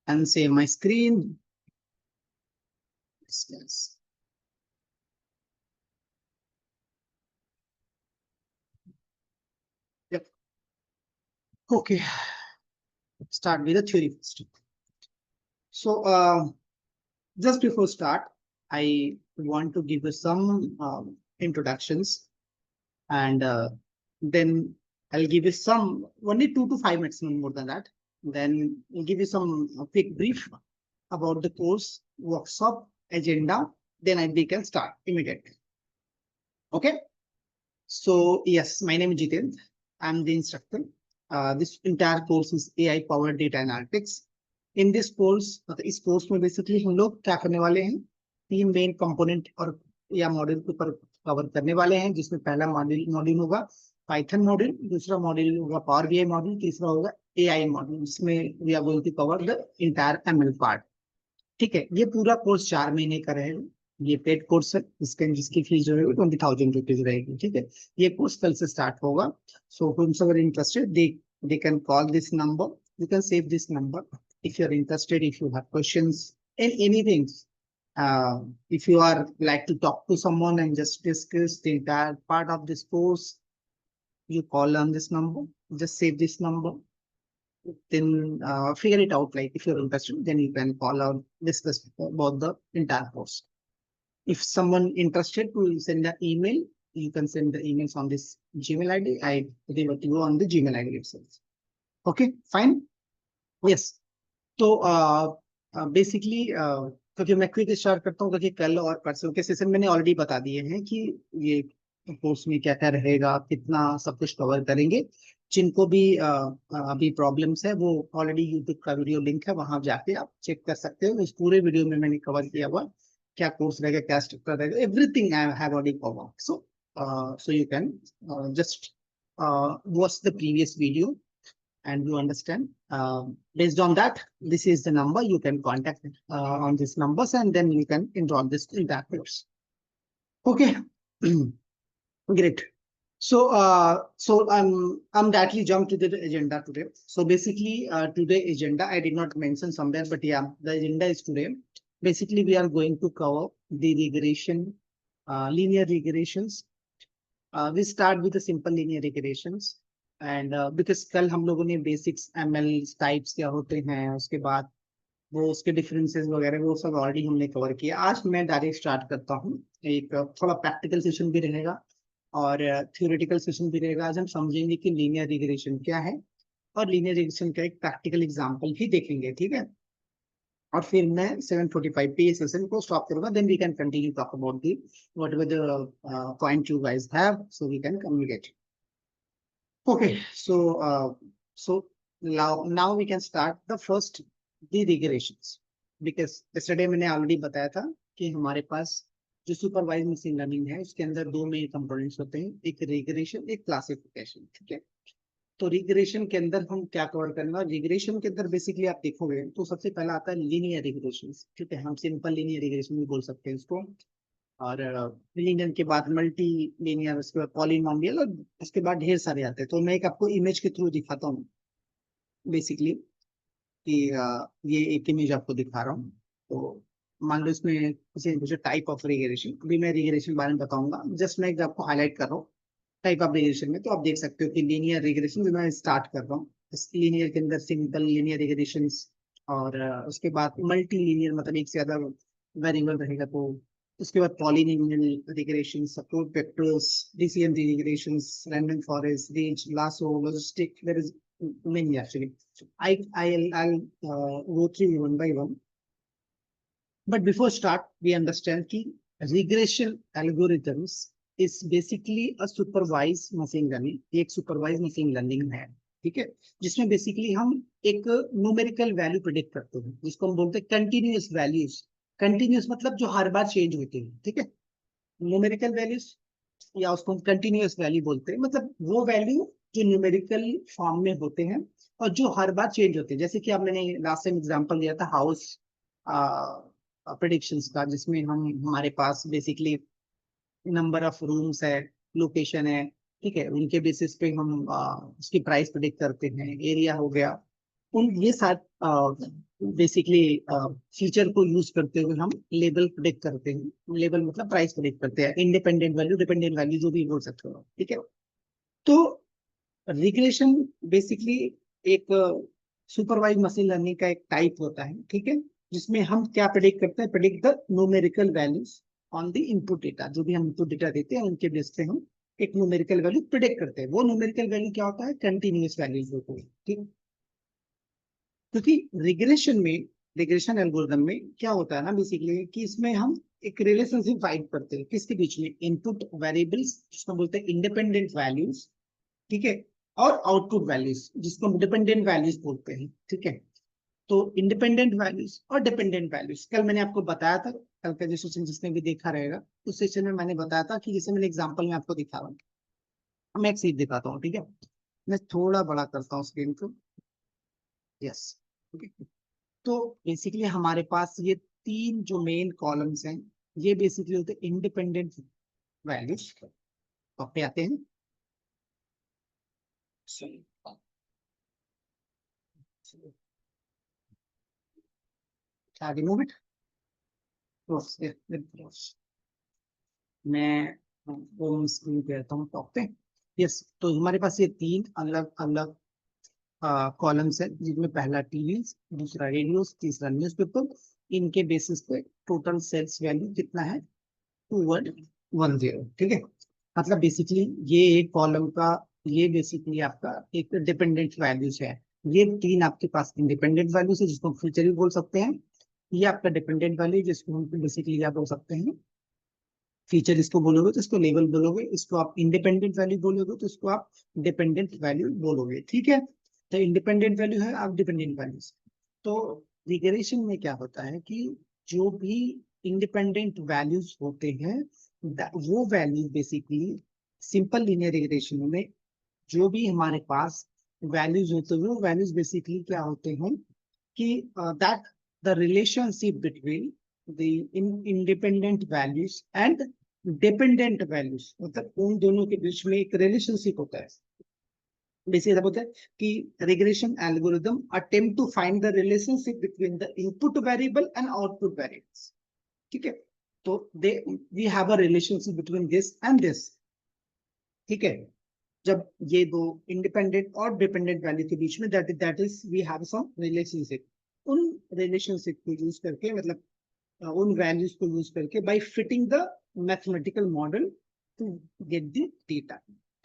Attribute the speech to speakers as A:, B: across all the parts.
A: and save my screen. Yes. Yep. Okay. Start with the theory first. So, just before start, I want to give you some introductions, and then I'll give you some only 2 to 5 minutes, no more than that. Then I'll give you some quick brief about the course, workshop, agenda. Then we can start immediately. Okay. So yes, my name is Jitendra. I'm the instructor. This entire course is AI powered data analytics. In this course, मतलब इस course में basically हम लोग क्या करने वाले हैं, 3 main component और या मॉड्यूल के ऊपर कवर करने वाले हैं, जिसमें पहला मॉड्यूल होगा पाइथन मॉड्यूल, दूसरा मॉड्यूल होगा पावर बीआई मॉड्यूल, तीसरा होगा एआई मॉड्यूल। इसमें we are going to cover the entire ML part. ठीक है, ये पूरा कोर्स 4 महीने का रहेगा। ये पेड कोर्स है, जिसकी फीस जो है 20,000 रुपीज रहेगी। ठीक है, ये कोर्स कल से स्टार्ट होगा। सो whomsoever interested, they can call this number. You can save this number if you're interested, if you have questions in anything. If you are like to talk to someone and just discuss the entire part of this course, you call on this number. Just save this number. Then figure it out. Like if you're interested, then you can call out, discuss about the entire course. If someone interested to send an email, you can send the emails on this Gmail ID. I deliver to you on the Gmail ID itself. Okay, fine. Yes. तो basically क्योंकि मैं quick start करता हूँ, क्योंकि कल और परसों के सेशन मैंने ऑलरेडी बता दिए हैं कि ये कोर्स में क्या क्या रहेगा, कितना सब कुछ कवर करेंगे। जिनको भी अभी प्रॉब्लम्स है, वो ऑलरेडी यूट्यूब का वीडियो लिंक है, वहां जाके आप चेक कर सकते हो। इस पूरे वीडियो में मैंने कवर किया हुआ क्या कोर्स रहेगा, क्या स्ट्रक्चर रहेगा, everything I have already cover. So you can just watch the previous video and you understand. Based on that, this is the number you can contact on these numbers, and then you can enroll this in that course. Okay, great. So I'm directly jump to the agenda today. So basically, today agenda I did not mention somewhere, but yeah, the agenda is today. Basically, we are going to cover the regression, linear regressions. We start with the simple linear regressions. And because कल हम लोगों ने basics ML types क्या होते हैं, उसके बाद वो उसके डिफरेंसेस वगैरह वो सब ऑलरेडी हमने कवर किया। आज मैं डायरेक्ट स्टार्ट करता हूँ। एक थोड़ा प्रैक्टिकल सेशन भी रहेगा और थियोरेटिकल सेशन भी रहेगा। आज हम समझेंगे कि लीनियर रिग्रेशन क्या है और लीनियर रिग्रेशन का एक प्रैक्टिकल एग्जांपल भी देखेंगे। ठीक है, और फिर मैं 7:45 पे सेशन को स्टॉप करूंगा। Then we can continue talk about the whatever the point you guys have, so we can communicate. Okay, so now we can start the first the regressions, because yesterday मैंने already बताया था कि हमारे पास जो supervise machine learning है उसके अंदर 2 main components होते हैं, एक रिग्रेशन, एक क्लासिफिकेशन। ठीक है, तो रिग्रेशन के अंदर हम क्या कवर करना, रिग्रेशन के अंदर बेसिकली आप देखोगे तो सबसे पहला आता है लीनियर रिग्रेशन। ठीक है, हम सिंपल लीनियर रिग्रेशन भी बोल सकते हैं इसको, और लीनियर के बाद मल्टी लीनियर, उसके बाद पॉलिनोमियल, और उसके बाद ढेर सारे आते हैं। तो मैं एक आपको इमेज के थ्रू दिखाता हूँ बेसिकली कि ये एक इमेज आपको दिखा रहा हूँ। तो मान लो इसमें किसी टाइप ऑफ रिग्रेशन, अभी मैं रिग्रेशन बारे में बताऊंगा, जस्ट मैं आपको हाईलाइट कर रहा हूँ टाइप ऑफ रिग्रेशन में। तो आप देख सकते हो कि लीनियर रिग्रेशन मैं स्टार्ट कर रहा हूँ। इस लीनियर के अंदर सिंपल लीनियर रिग्रेशन, और उसके बाद मल्टी लीनियर, मतलब एक से ज्यादा वेरिएबल रहेगा। तो उसके बाद polynomial regression, support vectors, decision regressions, random forest, range, lasso, logistic, there is many actually. I'll go through one by one. But before start, we understand कि regression algorithms is basically a supervised machine learning. एक supervised machine learning है, ठीक है, जिसमें basically हम एक numerical value predict करते हैं, जिसको हम बोलते हैं कंटिन्यूअस वैल्यूज। कंटिन्यूअस मतलब जो हर बार चेंज होते हैं। ठीक है, न्यूमेरिकल वैल्यूज या उसको हम कंटिन्यूअस वैल्यू बोलते हैं, मतलब वो वैल्यू जो न्यूमेरिकल फॉर्म में होते हैं और जो हर बार चेंज होते हैं। जैसे कि अब मैंने लास्ट टाइम एग्जांपल दिया था हाउस प्रेडिक्शंस का, जिसमें हम हमारे पास बेसिकली नंबर ऑफ रूम्स है, लोकेशन है, ठीक है, उनके बेसिस पे हम उसकी प्राइस प्रेडिक्ट करते हैं, एरिया हो गया, उन ये सारे बेसिकली फीचर को यूज करते हुए हम लेबल प्रेडिक्ट करते हैं। लेबल मतलब प्राइस प्रेडिक्ट करते हैं, इंडिपेंडेंट वैल्यू, डिपेंडेंट वैल्यू जो भी बोल सकते हो, ठीक है। तो रिग्रेशन बेसिकली एक सुपरवाइज मशीन लर्निंग का एक टाइप होता है, ठीक है, जिसमें हम क्या प्रेडिक्ट करते हैं, predict the numerical values on the input data. जो भी हम इनपुट डेटा देते हैं उनके बेस पे हम एक न्यूमेरिकल वैल्यू प्रेडिक्ट करते हैं। वो न्यूमेरिकल वैल्यू क्या होता है, कंटिन्यूअस वैल्यूज होते हैं, ठीक। क्योंकि रिग्रेशन में, रिग्रेशन एल्गोरिदम में क्या होता है ना बेसिकली, कि इसमें हम एक रिलेशनशिप फाइंड करते हैं किसके बीच में, इनपुट वेरिएबल्स जिसको बोलते हैं इंडिपेंडेंट वैल्यूज, ठीक है, और आउटपुट वैल्यूज जिसको हम डिपेंडेंट वैल्यूज बोलते हैं, ठीक है। तो इंडिपेंडेंट वैल्यूज और डिपेंडेंट वैल्यूज कल मैंने आपको बताया था, कल का जो सेशन जिसने भी देखा रहेगा उस सेशन में मैंने बताया था कि जैसे मैंने एग्जांपल में आपको दिखा रहा हूँ, मैं एक सीट दिखाता हूँ, ठीक है। मैं थोड़ा बड़ा करता हूँ स्क्रीन को, यस, ओके। तो बेसिकली हमारे पास ये तीन जो मेन कॉलम्स हैं, ये बेसिकली होते हैं इंडिपेंडेंट वैल्यूज। पे आते हैं, आगे मूव इट, मैं होम स्क्रीन पे रहता हूँ टॉप पे। यस, तो हमारे पास ये तीन अलग अलग कॉलम्स है, जिसमें पहला टीवी, दूसरा रेडियो, तीसरा न्यूज़पेपर। इनके बेसिस पे टोटल सेल्स वैल्यू कितना है, 2110, ठीक है। मतलब बेसिकली ये एक कॉलम का, ये बेसिकली आपका एक डिपेंडेंट वैल्यूज है। ये तीन आपके पास इंडिपेंडेंट वैल्यूज है जिसको हम फ्यूचर भी बोल सकते हैं। ये आपका डिपेंडेंट वैल्यू जिसको हम बेसिकली क्या बोल सकते हैं, फीचर इसको बोलोगे तो इसको लेबल बोलोगे, इसको आप इंडिपेंडेंट वैल्यू बोलोगे तो इसको आप डिपेंडेंट वैल्यू बोलोगे, ठीक है। तो इंडिपेंडेंट वैल्यू है, आप डिपेंडेंट वैल्यूज। तो रिग्रेशन में क्या होता है कि जो भी इंडिपेंडेंट वैल्यूज होते हैं, वो value basically simple linear regression में जो भी हमारे पास वैल्यूज होते हैं, वो वैल्यूज बेसिकली क्या होते हैं कि that the relationship between the independent values and dependent values, मतलब उन दोनों के बीच में एक रिलेशनशिप होता है। बेसिकली बोलते हैं कि regression algorithm attempt to find the relationship between the input variable and output variables, ठीक है। तो they we have a relationship between this and this, ठीक है। जब ये दो इंडिपेंडेंट और डिपेंडेंट वैल्यू के बीच में that is we have some relationship, उन रिलेशनशिप को यूज करके, मतलब उन वैल्यूज को यूज करके by fitting the mathematical model to get the data,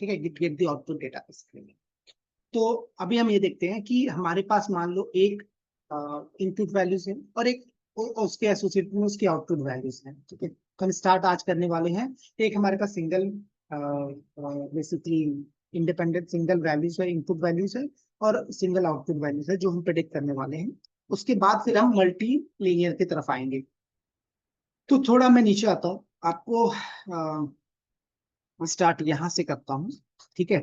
A: ठीक है, get the output data basically. तो अभी हम ये देखते हैं कि हमारे पास मान लो एक इनपुट वैल्यूज है और एक उसके एसोसिएट में उसकी आउटपुट वैल्यूज है, ठीक है। तो हम स्टार्ट आज करने वाले हैं। एक हमारे पास single basically independent single values है, इनपुट वैल्यूज है, और सिंगल आउटपुट वैल्यूज है जो हम प्रेडिक्ट करने वाले हैं। उसके बाद फिर हम मल्टी लीनियर की तरफ आएंगे। तो थोड़ा मैं नीचे आता हूँ, आपको स्टार्ट यहाँ से करता हूँ, ठीक है।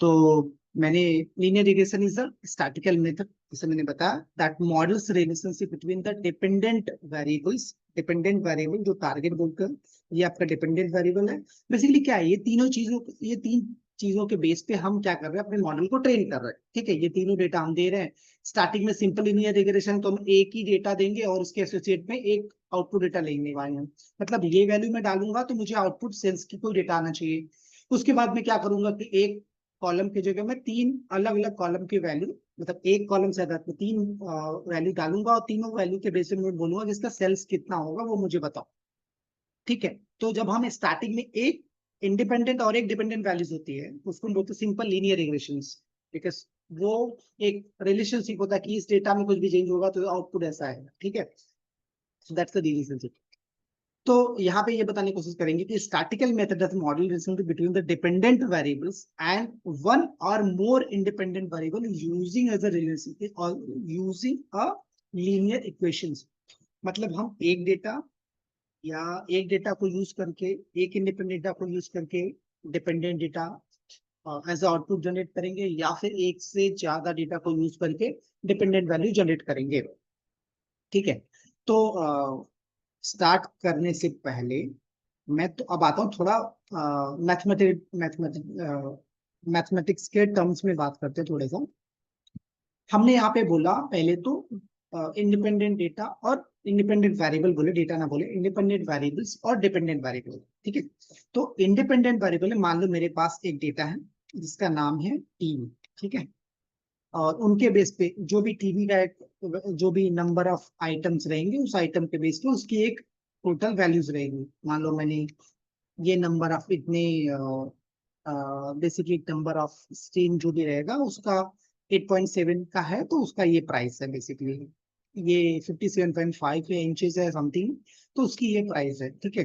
A: तो मैंने linear regression is the statistical method, जैसे मैंने बताया, that models relationship between the dependent variables. Dependent variable जो टारगेट बोलकर, ये आपका डिपेंडेंट वेरिएबल है। बेसिकली क्या है, ये तीनों चीजों, ये तीन चीजों के बेस पे हम क्या कर रहे हैं, अपने मॉडल को ट्रेन कर रहे हैं, ठीक है। ये तीनों डेटा हम दे रहे हैं। स्टार्टिंग में सिंपल लीनियर रिग्रेशन तो हम एक ही डेटा देंगे और उसके एसोसिएट में एक आउटपुट डेटा लेने वाले हैं। मतलब ये वैल्यू मैं डालूंगा तो मुझे आउटपुट सेल्स की कोई डेटा आना चाहिए। उसके बाद मैं क्या करूंगा कि एक कॉलम की जगह मैं तीन अलग अलग कॉलम की वैल्यू, मतलब एक कॉलम से आधार पर तीन वैल्यू डालूंगा और तीनों वैल्यू के बेसिस में बोलूंगा कि इसका सेल्स कितना होगा वो मुझे बताओ, ठीक है। तो जब हम स्टार्टिंग में एक इंडिपेंडेंट और एक डिपेंडेंट वैल्यूज होती है तो उसको हम बोलते हैं सिंपल लीनियर रिग्रेशन, बिकॉज वो एक रिलेशनशिप होता है कि इस डेटा में कुछ भी चेंज होगा तो आउटपुट ऐसा आएगा, ठीक है। So that's the relationship. तो यहाँ पे ये बताने की कोशिश करेंगे कि statical method of model relationship between the dependent variables and one और more independent variable using as a relationship और यूजिंग अ लीनियर इक्वेशंस। मतलब हम एक डेटा या एक डेटा को यूज करके, एक इंडिपेंडेंट डेटा को यूज करके dependent data as output generate करेंगे, या फिर एक से ज्यादा डेटा को यूज करके डिपेंडेंट वैल्यू जनरेट करेंगे, ठीक है। तो स्टार्ट करने से पहले मैं तो अब आता हूँ थोड़ा मैथमेटिक्स के टर्म्स में बात करते हैं थोड़े सा। हमने यहाँ पे बोला पहले तो इंडिपेंडेंट डेटा और इंडिपेंडेंट वेरिएबल बोले, डेटा ना बोले, इंडिपेंडेंट वेरिएबल्स और डिपेंडेंट वेरिएबल। ठीक है, तो इंडिपेंडेंट वेरिएबल है, मान लो मेरे पास एक डेटा है जिसका नाम है टीवी। ठीक है, और उनके बेस पे जो भी टीवी का एक, जो भी नंबर ऑफ आइटम्स रहेंगे उस आइटम के बेस पे उसकी एक टोटल वैल्यूज रहेगी। मान लो मैंने ये नंबर ऑफ इतने, बेसिकली नंबर ऑफ स्क्रीन जो भी रहेगा उसका 8.7 का है, तो उसका ये प्राइस है बेसिकली। ये 57.5 इंचेस है समथिंग, तो उसकी ये प्राइस है। ठीक है,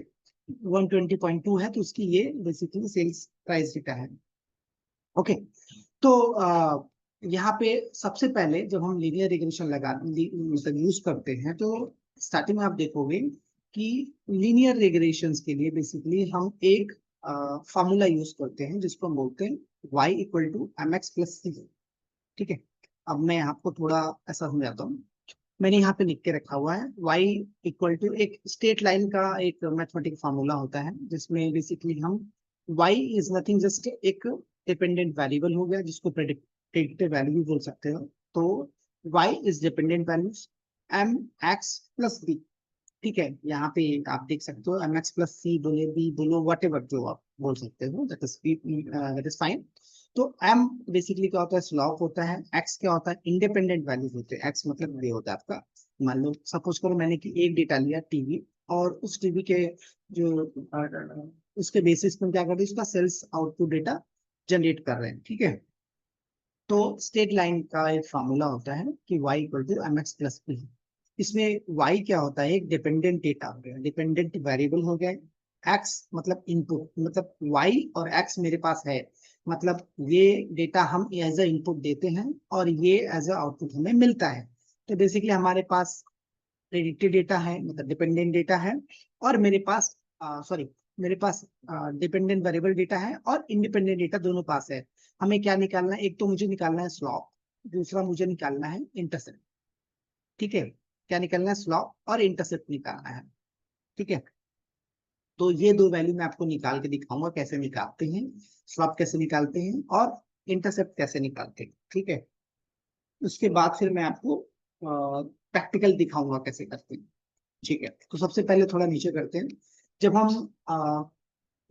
A: 120.2 है, तो उसकी ये बेसिकली सेल्स प्राइस डेटा है। ओके, तो यहाँ पे सबसे पहले जब हम लीनियर रिग्रेशन मतलब यूज करते हैं, तो स्टार्टिंग में आप देखोगे कि लीनियर रिग्रेशंस के लिए बेसिकली हम एक फार्मूला यूज करते हैं जिसको हम बोलते हैं y equal to M x plus C. ठीक है, अब मैं आपको थोड़ा ऐसा समझाता हूँ। मैंने यहाँ पे लिख के रखा हुआ है y इक्वल टू एक स्ट्रेट लाइन का एक मैथमेटिक फार्मूला होता है, जिसमें बेसिकली हम y इज नथिंग जस्ट एक डिपेंडेंट वेरिएबल हो गया जिसको प्रेडिक्टेड वैल्यू भी बोल सकते हो। तो y is dependent values m x plus b। ठीक है, यहाँ पे आप देख सकते हो एम एक्स प्लस सी बोले, बी बोलो, वट एवर जो आप बोल सकते हो, दैट इज फाइन। तो एम बेसिकली क्या होता है, स्लॉप होता है। एक्स क्या होता है, इंडिपेंडेंट वैल्यूज होते हैं। एक्स मतलब ये होता है आपका, मान लो सपोज करो मैंने कि एक डेटा लिया टीवी, और उस टीवी के जो उसके बेसिस पर क्या कर रहे हैं, उसका सेल्स आउटपुट डेटा जनरेट कर रहे हैं। ठीक है, तो स्टेट लाइन का एक फॉर्मूला होता है कि y equal to M x plus b. इसमें y क्या होता है, एक डिपेंडेंट डेटा हो गया, डिपेंडेंट वेरिएबल हो गया। x मतलब इनपुट, मतलब y और x मेरे पास है, मतलब ये डेटा हम एज अ इनपुट देते हैं और ये एज अ आउटपुट हमें मिलता है। तो बेसिकली हमारे पास प्रेडिक्टेड डेटा है, मतलब डिपेंडेंट डेटा है, और मेरे पास सॉरी, मेरे पास डिपेंडेंट वेरिएबल डेटा है और इंडिपेंडेंट डेटा दोनों पास है। हमें क्या निकालना है, एक तो मुझे निकालना है स्लॉप, दूसरा मुझे निकालना है इंटरसेप्ट। ठीक है, क्या निकालना है, स्लॉप और इंटरसेप्ट निकालना है। ठीक है, तो ये दो वैल्यू मैं आपको निकाल के दिखाऊंगा कैसे निकालते हैं, स्लॉप कैसे निकालते हैं और इंटरसेप्ट कैसे निकालते हैं। ठीक है, उसके बाद फिर मैं आपको प्रैक्टिकल दिखाऊंगा कैसे करते हैं। ठीक है, तो सबसे पहले थोड़ा नीचे करते हैं। जब हम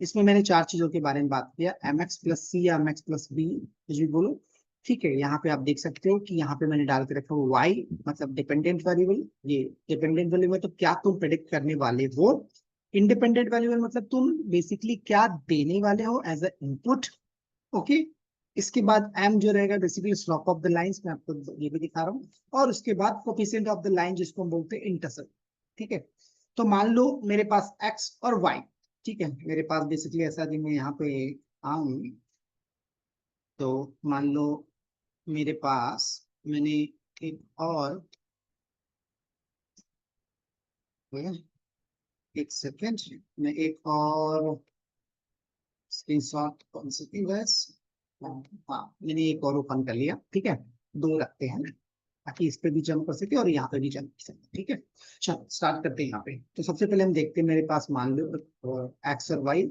A: इसमें मैंने चार चीजों के बारे में बात किया, एम एक्स प्लस सी या एम एक्स प्लस बी, कुछ भी बोलो। ठीक है, यहाँ पे आप देख सकते हो कि यहाँ पे मैंने डाल के रखा हुआ y मतलब डिपेंडेंट वेरिएबल। ये डिपेंडेंट वेरिएबल मतलब क्या तुम प्रेडिक्ट करने वाले हो, इंडिपेंडेंट वेरिएबल मतलब तुम बेसिकली क्या देने वाले हो एज अ इनपुट। ओके, इसके बाद m जो रहेगा basically slope of the lines, मैं आपको ये भी दिखा रहा हूँ, और उसके बाद कोफिशिएंट ऑफ द लाइन जिसको हम बोलते हैं इंटरसेप्ट। ठीक है, तो मान लो मेरे पास x और y। ठीक है, मेरे पास बेसिकली ऐसा दिन मैं यहाँ पे आऊँ, तो मान लो मेरे पास मैंने एक और, एक सेकेंड, मैं एक और स्क्रीनशॉट कौन सी थी बस, हाँ मैंने एक और ओपन कर लिया। ठीक है, दो रखते हैं ताकि इस पे भी जंप कर सके और यहाँ पे भी जंप कर सके। ठीक है, चलो स्टार्ट करते हैं। यहाँ पे तो सबसे पहले हम देखते हैं, मेरे पास मान लो एक्स और वाई।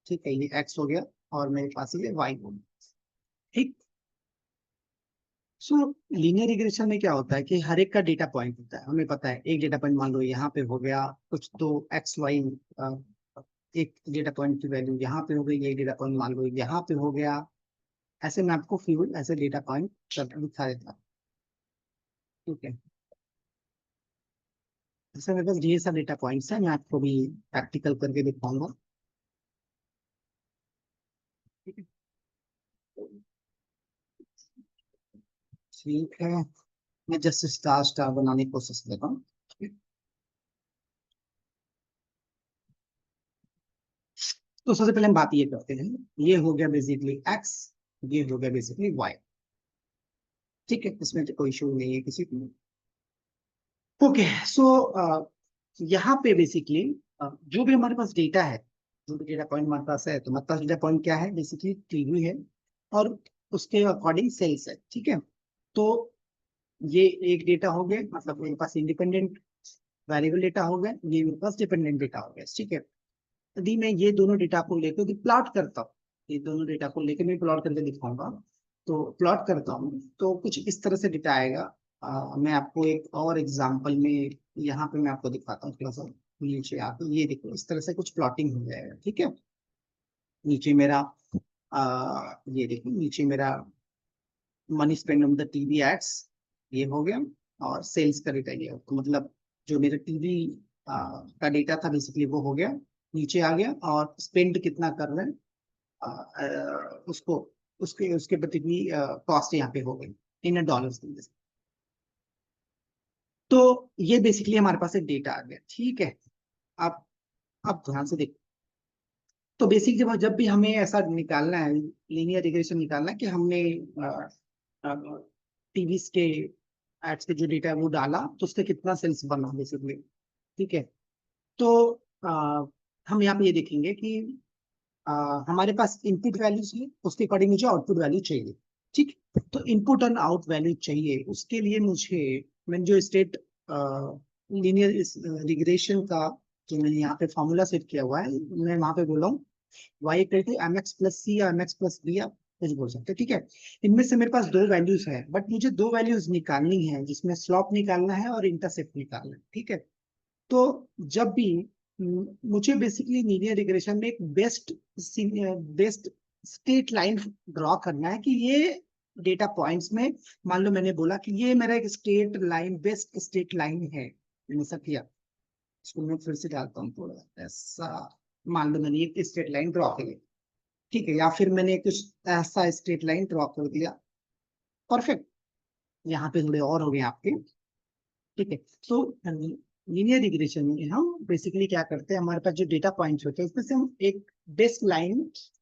A: ठीक है, ये एक्स हो गया और मेरे पास ये वाई हो गया। ठीक, सो लीनियर रिग्रेशन में क्या होता है कि हर एक का डेटा पॉइंट होता है, हमें पता है। एक डेटा पॉइंट मान लो यहाँ पे हो गया कुछ, तो एक्स वाई, एक डेटा पॉइंट की वैल्यू यहाँ पे हो गई, एक डेटा पॉइंट मान लो यहाँ पे हो गया। ऐसे मैं आपको फ्यूल ऐसे डेटा पॉइंट दिखा देता हूँ। ठीक है, जैसे मेरे पास ढेर सारे डेटा पॉइंट्स है, मैं आपको भी प्रैक्टिकल करके दिखाऊंगा। ठीक है, ठीक है, मैं जस्ट स्टार स्टार बनाने की कोशिश कर रहा हूँ। तो सबसे पहले हम बात ये करते हैं, ये हो गया बेसिकली एक्स, ये हो गया बेसिकली वाई। ठीक है, इसमें तो कोई इशू नहीं है किसी को। ओके, सो यहाँ पे बेसिकली जो भी हमारे पास डेटा है, जो भी डेटा पॉइंट हमारे पास है, तो हमारे पास डेटा पॉइंट क्या है, बेसिकली टीवी है और उसके अकॉर्डिंग सेल्स है। ठीक है, तो ये एक डेटा हो गया, मतलब मेरे पास इंडिपेंडेंट वेरिएबल डेटा हो गया, ये मेरे पास डिपेंडेंट डेटा हो गया। ठीक है, यदि मैं ये दोनों डेटा को लेकर प्लॉट करता हूँ, ये दोनों डेटा को लेकर मैं प्लॉट करके दिखाऊंगा, तो प्लॉट करता हूँ तो कुछ इस तरह से डेटा आएगा। मैं आपको एक और एग्जांपल में यहाँ पे मैं आपको दिखाता हूँ, थोड़ा सा नीचे आके ये देखो, इस तरह से कुछ प्लॉटिंग हो जाएगा, ठीक है। नीचे मेरा ये देखो, नीचे मेरा money spend on the TV ads ये हो गया, और सेल्स का डेटा ये हो, तो मतलब जो मेरा टीवी का डेटा था बेसिकली वो हो गया, नीचे आ गया, और स्पेंड कितना कर रहे हैं उसको, उसके उसके प्रति भी कॉस्ट यहाँ पे हो गई इन डॉलर्स में। तो ये बेसिकली हमारे पास एक डेटा आ गया, ठीक है। आप आप ध्यान से देखो, तो बेसिक जब जब भी हमें ऐसा निकालना है, लीनियर रिग्रेशन निकालना है कि हमने टीवी के एड्स के जो डेटा है वो डाला तो उससे कितना सेल्स बना बेसिकली, ठीक है। तो आ, हम यहाँ पे ये देखेंगे कि हमारे पास इनपुट वैल्यूज है, उसके अकॉर्डिंग मुझे आउटपुट वैल्यू चाहिए, ठीक। तो इनपुट और आउट वैल्यू चाहिए, उसके लिए मुझे मैंने जो स्टेट लीनियर रिग्रेशन का जो मैंने यहाँ पे फॉर्मूला सेट किया हुआ है, मैं वहां पे बोला हूँ Y equal to M x plus C या एम एक्स प्लस बी, आप कुछ बोल सकते हैं, ठीक है। इनमें से मेरे पास दो वैल्यूज है, बट मुझे दो वैल्यूज निकालनी है, जिसमें स्लॉप निकालना है और इंटरसेप्ट निकालना है, ठीक है। तो जब भी मुझे बेसिकली लीनियर रिग्रेशन में एक बेस्ट स्ट्रेट लाइन ड्रॉ करना है कि ये डेटा पॉइंट्स में, मान लो मैंने बोला कि ये मेरा एक straight line, best straight line है, मैंने ऐसा किया। इसको मैं फिर से डालता हूँ थोड़ा ऐसा, मान लो मैंने एक स्ट्रेट लाइन ड्रॉ कर ली, ठीक है, या फिर मैंने कुछ ऐसा स्ट्रेट लाइन ड्रॉ कर दिया, परफेक्ट। यहाँ पे थोड़े और हो गए आपके, ठीक है। तो लीनियर रिग्रेशन में हम बेसिकली क्या करते हैं, हमारे पास जो डेटा पॉइंट्स होते हैं उसमें से हम एक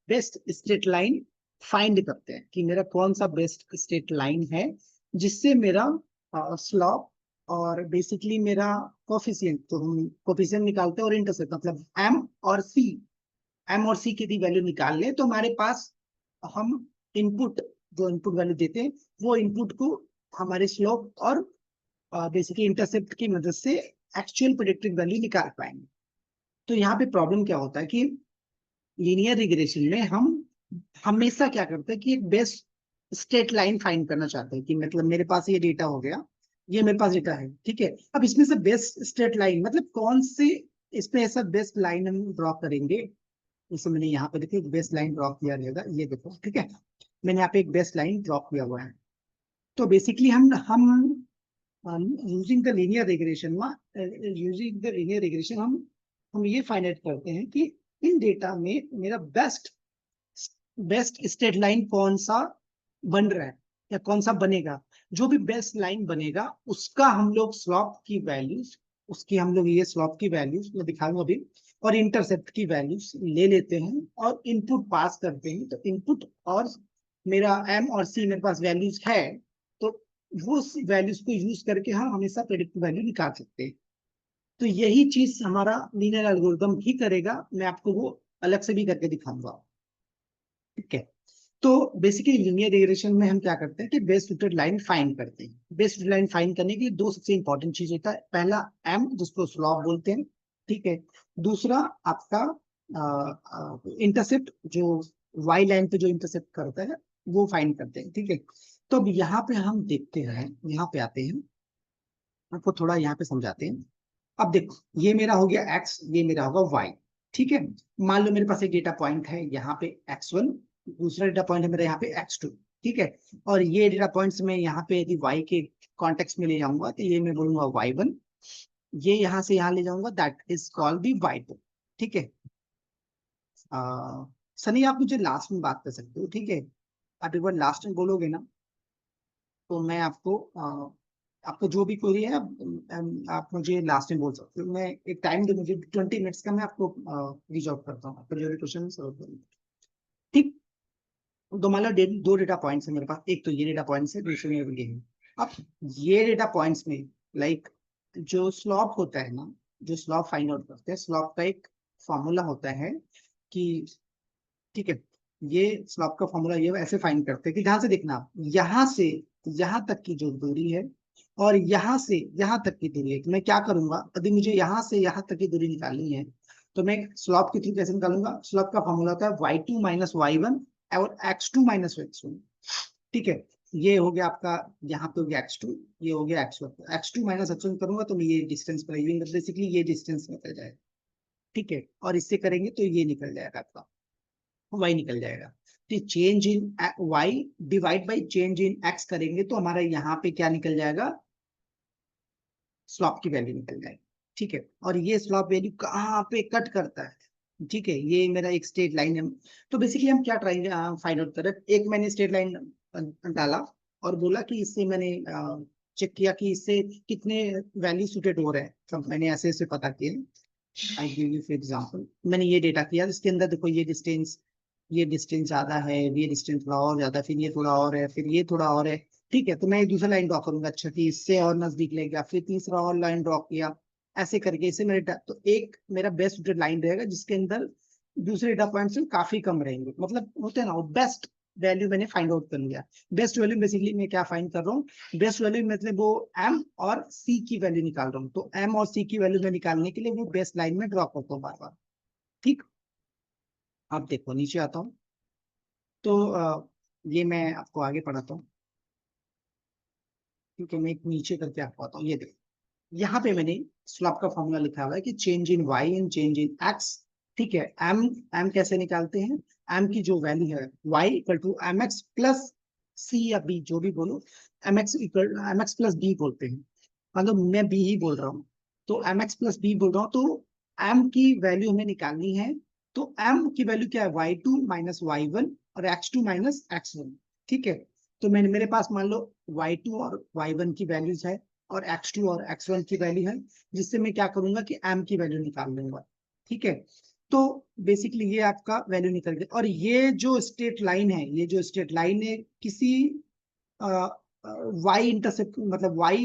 A: बेस्ट स्ट्रेट लाइन फाइंड करते हैं कि मेरा कौन सा बेस्ट स्ट्रेट लाइन है, जिससे मेरा स्लॉप और बेसिकली मेरा कोफिशिएंट, तो हम कोफिशिएंट निकालते हैं, और इंटरसेप्ट मतलब एम और सी की यदि वैल्यू निकाल लें तो हमारे पास हम इनपुट, जो इनपुट वैल्यू देते हैं वो इनपुट को हमारे स्लोप और बेसिकली इंटरसेप्ट की मदद से एक्चुअल प्रेडिक्टेड वैल्यू निकाल पाएंगे। तो यहाँ पे प्रॉब्लम क्या होता है कि लीनियर रिग्रेशन में हम हमेशा क्या करते हैं कि एक बेस्ट स्ट्रेट लाइन फाइंड करना चाहते हैं, कि मतलब मेरे पास ये डेटा हो गया, ये मेरे पास डेटा है, ठीक है। अब इसमें से बेस्ट स्ट्रेट लाइन मतलब कौन से, इसमें ऐसा बेस्ट लाइन हम ड्रॉ करेंगे। जैसे मैंने यहाँ पे देखिए बेस्ट लाइन ड्रॉ किया रहेगा, ये देखो, ठीक है। मैंने यहाँ पे एक बेस्ट लाइन ड्रॉ किया हुआ है। तो बेसिकली हम यूजिंग द लीनियर रिग्रेशन हम ये फाइंड आउट करते हैं कि इन डेटा में मेरा बेस्ट स्ट्रेट लाइन कौन सा बन रहा है या कौन सा बनेगा। जो भी बेस्ट लाइन बनेगा उसका हम लोग स्लॉप की वैल्यूज, उसकी हम लोग ये स्लॉप की वैल्यूज मैं दिखाऊंगा अभी, और इंटरसेप्ट की वैल्यूज ले लेते हैं और इनपुट पास करते हैं। तो इनपुट और मेरा एम और सी मेरे पास वैल्यूज है, तो वो वैल्यूज को यूज करके हम हमेशा प्रेडिक्ट वैल्यू निकाल सकते हैं। तो यही चीज हमारा लीनियर एल्गोरिथम भी करेगा, मैं आपको वो अलग से भी करके दिखाऊंगा, ठीक है। तो बेसिकली लीनियर रिग्रेशन में हम क्या करते हैं कि बेस्ट फिटेड लाइन फाइंड करते हैं। बेस्ट लाइन फाइंड करने के लिए दो सबसे इंपॉर्टेंट चीज होता है, पहला एम जिसको स्लॉप बोलते हैं, ठीक है। दूसरा आपका इंटरसेप्ट, जो वाई लाइन पे जो इंटरसेप्ट करता है वो फाइंड करते हैं, ठीक है। तो अब यहाँ पे हम देखते हैं, यहाँ पे आते हैं, आपको थोड़ा यहाँ पे समझाते हैं। अब देखो ये मेरा हो गया एक्स, ये मेरा होगा वाई, ठीक है। मान लो मेरे पास एक डेटा पॉइंट है यहाँ पे x1, दूसरा डेटा पॉइंट है मेरा यहाँ पे x2, ठीक है। और ये डेटा पॉइंट्स में यहाँ पे यदि y के कॉन्टेक्स्ट में ले जाऊंगा तो ये मैं बोलूंगा y1, ये यहाँ से यहाँ ले जाऊंगा that is called B y2, ठीक है। सनी आप मुझे लास्ट में बात कर सकते हो, ठीक है। आप एक बार लास्ट में बोलोगे ना तो मैं आपको आपको जो भी क्वेरी है आप मुझे लास्ट में बोल सकते हो। मैं एक टाइम दे मुझे 20 मिनट्स का, मैं आपको रीच आउट करता हूँ, आपको जो भी क्वेश्चन सॉल्व करूँ, ठीक। तो मान लो दो डेटा पॉइंट्स है मेरे पास, एक तो ये डेटा पॉइंट्स है, दूसरे में ये है। अब ये डेटा पॉइंट्स में लाइक जो स्लॉप होता है ना, जो स्लॉप फाइंड आउट करते हैं, स्लॉप का एक फॉर्मूला होता है कि, ठीक है, ये स्लॉप का फॉर्मूला ये ऐसे फाइंड करते हैं कि ध्यान से देखना आप, यहाँ से यहाँ तक की जो दूरी है और यहाँ से यहाँ तक की दूरी है, तो मैं क्या करूंगा, यदि मुझे यहाँ से यहाँ तक की दूरी निकालनी है तो मैं स्लॉप की थ्रू कैसे निकालूंगा। स्लॉप का फॉर्मूला होता है y2 माइनस y1 और x2 माइनस x1, ठीक है। ये हो गया आपका, यहाँ पे हो गया x2, ये हो गया x1, x2 माइनस x1 करूंगा तो मैं ये डिस्टेंस पर बेसिकली ये डिस्टेंस निकल जाएगा, ठीक है। और इससे करेंगे तो ये निकल जाएगा आपका, y निकल जाएगा। तो change in y divide by change in x करेंगे तो हमारा यहाँ पे क्या निकल जाएगा, स्लॉप की वैल्यू निकल जाएगी, ठीक है। और ये स्लॉप वैल्यू कहाँ पे कट करता है, ठीक है, ये मेरा एक स्ट्रेट लाइन है। तो बेसिकली हम क्या ट्राई फाइंड आउट कर रहे हैं, एक मैंने स्ट्रेट लाइन डाला और बोला कि इससे मैंने चेक किया कि इससे कितने वैल्यू सुटेड हो रहे हैं, तो मैंने ऐसे ऐसे पता किया। I give you for example, मैंने ये डेटा किया, इसके अंदर देखो ये डिस्टेंस ज्यादा है, ये डिस्टेंस थोड़ा और ज्यादा, फिर ये थोड़ा और है, फिर ये थोड़ा और है, ठीक है। तो मैं एक दूसरा लाइन ड्रॉ करूंगा, अच्छा कि इससे और नजदीक ले गया, फिर तीसरा और लाइन ड्रॉ किया, ऐसे करके इसे मेरे तो एक मेरा बेस्ट सुटेड लाइन रहेगा जिसके अंदर दूसरे डेटा पॉइंट से काफी कम रहेंगे, मतलब होते हैं ना, बेस्ट वैल्यू मैंने फाइंड आउट कर लिया। बेस्ट वैल्यू बेसिकली मैं क्या फाइंड कर रहा हूँ, बेस्ट वैल्यू मतलब वो एम और सी की वैल्यू निकाल रहा हूँ, तो एम और सी की वैल्यू में निकालने के लिए वो बेस्ट लाइन में ड्रॉ करता हूँ बार बार, ठीक। अब देखो नीचे आता हूँ, तो ये मैं आपको आगे पढ़ाता हूँ, क्योंकि मैं एक नीचे करके आपको आता हूँ। ये देखो यहाँ पे मैंने स्लॉप का फॉर्मूला लिखा हुआ है कि change in y and change in x, ठीक है। एम एम कैसे निकालते हैं, एम की जो वैल्यू है Y equal to M x plus C या बी जो भी बोलो, M X equal M x plus B बोलते हैं, मतलब मैं बी ही बोल रहा हूँ, तो एम एक्स प्लस बी बोल रहा हूँ, तो एम की वैल्यू हमें निकालनी है। तो एम की वैल्यू क्या है, Y two minus Y one और X two minus X one, ठीक है। तो मैंने मेरे पास मान लो वाई टू और वाई वन की वैल्यूज है और x2 और x1 की वैल्यू है, जिससे मैं क्या करूंगा कि m की वैल्यू निकाल लूंगा, ठीक है। तो बेसिकली ये आपका वैल्यू निकल गया, और ये जो स्ट्रेट लाइन है, ये जो स्ट्रेट लाइन है किसी y इंटरसेप्ट, मतलब y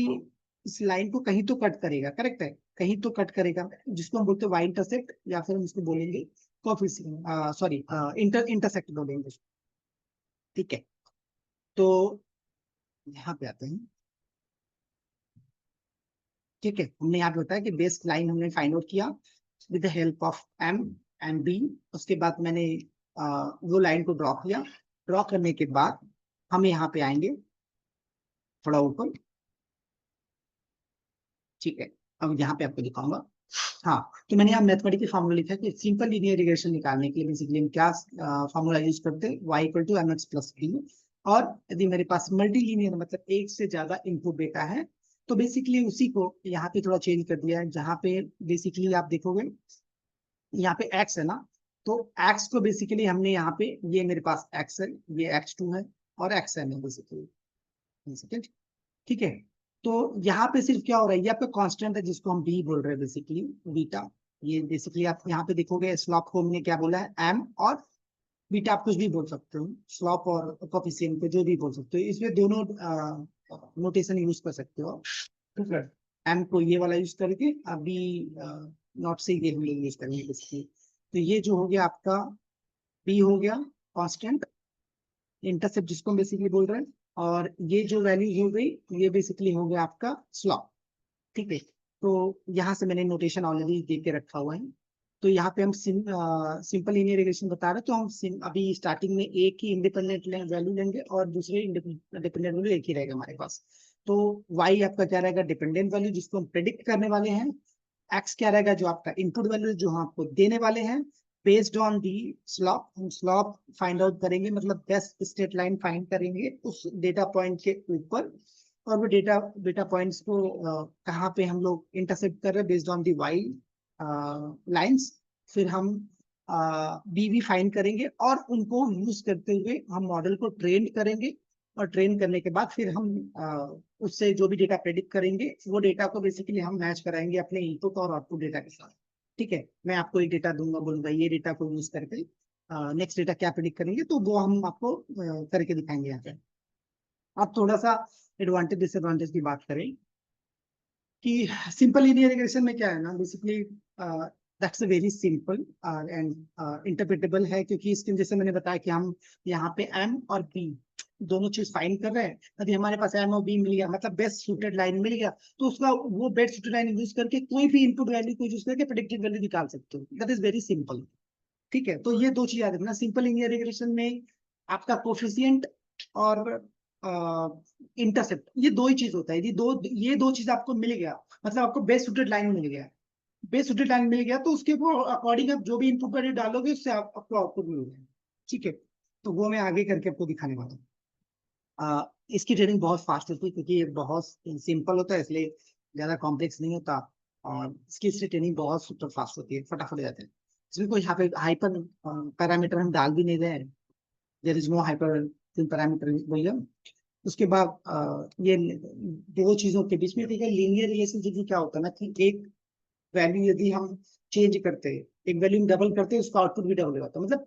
A: इस लाइन को कहीं तो कट करेगा, करेक्ट है, कहीं तो कट करेगा, जिसको हम बोलते हैं y इंटरसेप्ट, या फिर हम इसको बोलेंगे कोफिशिएंट, सॉरी इंटरसेक्ट बोलेंगे, ठीक है। तो यहाँ पे आते हैं, ठीक है, हमने यहाँ पे बताया कि बेस्ट लाइन हमने फाइंड आउट किया with the help of m and b. उसके बाद मैंने वो लाइन को ड्रॉ किया, ड्रॉ करने के बाद हम यहाँ पे आएंगे थोड़ा ऊपर, ठीक है। अब यहाँ पे आपको दिखाऊंगा, हाँ। तो मैंने यहाँ मैथमेटिकल फार्मूला लिखा है कि सिंपल लीनियर रिग्रेशन निकालने के लिए बेसिकली हम क्या फार्मूला यूज करते हैं, y equal to M x plus b. और यदि मेरे पास मल्टी लीनियर मतलब एक से ज्यादा इनपुट डेटा है, तो बेसिकली उसी को यहाँ पे थोड़ा चेंज कर दिया है, जहाँ पे बेसिकली आप देखोगे यहाँ पे x है ना, तो x को बेसिकली हमने यहाँ पे, ये मेरे पास x है, ये x2 है और xn है बेसिकली, ठीक है। तो यहाँ पे सिर्फ क्या हो रहा है, ये आपका कांस्टेंट है जिसको हम b बोल रहे हैं बेसिकली, बीटा। ये बेसिकली आप यहाँ पे देखोगे स्लॉप को हमने क्या बोला है, m, और बीटा आप कुछ भी बोल सकते हो, स्लॉप और कोफिशिएंट को जो भी बोल सकते हो, इसमें दोनों नोटेशन यूज कर सकते हो, ठीक है। एम को ये वाला यूज करके, अभी नॉट से ये हम लोग यूज करेंगे बेसिकली। तो ये जो हो गया आपका बी हो गया कांस्टेंट, इंटरसेप्ट जिसको हम बेसिकली बोल रहे हैं, और ये जो वैल्यू हो गई ये बेसिकली हो गया आपका स्लॉप, ठीक है। तो यहाँ से मैंने नोटेशन ऑलरेडी दे के रखा हुआ है। तो यहाँ पे हम सिंपल लीनियर रिग्रेशन बता रहे हैं, तो हम अभी स्टार्टिंग में एक ही इंडिपेंडेंट वैल्यू लेंगे और दूसरे इंडिपेंडेंट वैल्यू एक ही रहेगा हमारे पास। तो y आपका क्या रहेगा, डिपेंडेंट वैल्यू जिसको हम प्रेडिक्ट करने वाले हैं, x क्या रहेगा जो आपका इनपुट वैल्यू जो हम आपको देने वाले हैं, बेस्ड ऑन दी स्लॉप, हम स्लॉप फाइंड आउट करेंगे, मतलब बेस्ट स्ट्रेट लाइन फाइंड करेंगे उस डेटा पॉइंट के ऊपर, और वो डेटा पॉइंट्स को कहाँ पे हम लोग इंटरसेप्ट कर रहे हैं based on the y lines. फिर हम बी भी फाइंड करेंगे और उनको यूज करते हुए हम मॉडल को ट्रेन करेंगे, और ट्रेन करने के बाद फिर हम उससे जो भी डेटा प्रेडिक्ट करेंगे वो डेटा को बेसिकली हम मैच कराएंगे अपने इनपुट और आउटपुट डेटा के साथ, ठीक है। मैं आपको एक डेटा दूंगा, बोलूंगा ये डेटा को यूज करके नेक्स्ट डेटा क्या प्रेडिक्ट करेंगे, तो वो हम आपको करके दिखाएंगे यहाँ पे। अब थोड़ा सा एडवांटेज डिसएडवांटेज की बात करें कि सिंपल लीनियर रिग्रेशन में क्या है ना, basically that's a very simple and interpretable है, क्योंकि इसके जैसे मैंने बताया कि हम यहाँ पे एम और बी दोनों चीज फाइंड कर रहे हैं, यदि हमारे पास एम और बी मिल गया, मतलब बेस्ट सूटेड लाइन मिल गया, तो उसका वो बेस्ट सूटेड लाइन यूज करके कोई भी इनपुट वैल्यू को यूज करके प्रेडिक्टेड वैल्यू निकाल सकते हो, दैट इज वेरी सिंपल, ठीक है। तो ये दो चीज याद रखना, सिंपल लीनियर रिग्रेशन में आपका कोफिशिएंट और इंटरसेप्ट, ये दो ही चीज होता है। ये दो चीज आपको मिल गया, मतलब आपको बेस्ट सुटेड लाइन मिल गया। बेस्ट सुटेड लाइन मिल गया तो उसके अकॉर्डिंग आप जो भी इनपुट वैल्यू डालोगे उससे आपको आउटपुट मिल जाएगा। ठीक है, तो वो मैं आगे करके आपको दिखाने वाला हूँ। इसकी ट्रेनिंग बहुत फास्ट होती है क्योंकि ये बहुत सिंपल होता है, इसलिए ज्यादा कॉम्प्लेक्स नहीं होता। और इसकी ट्रेनिंग बहुत सुपर फास्ट होती है, फटाफट हो जाते हैं। इसमें कोई यहाँ पे हाइपर पैरामीटर हम डाल भी नहीं रहे हैं। There is no hyper parameter भैया। उसके बाद ये दो चीजों के बीच में, ठीक है, लीनियर रिलेशनशिप क्या होता है ना कि एक वैल्यू यदि हम चेंज करते हैं, एक वैल्यू डबल करते हैं, उसका आउटपुट भी डबल हो जाता है। मतलब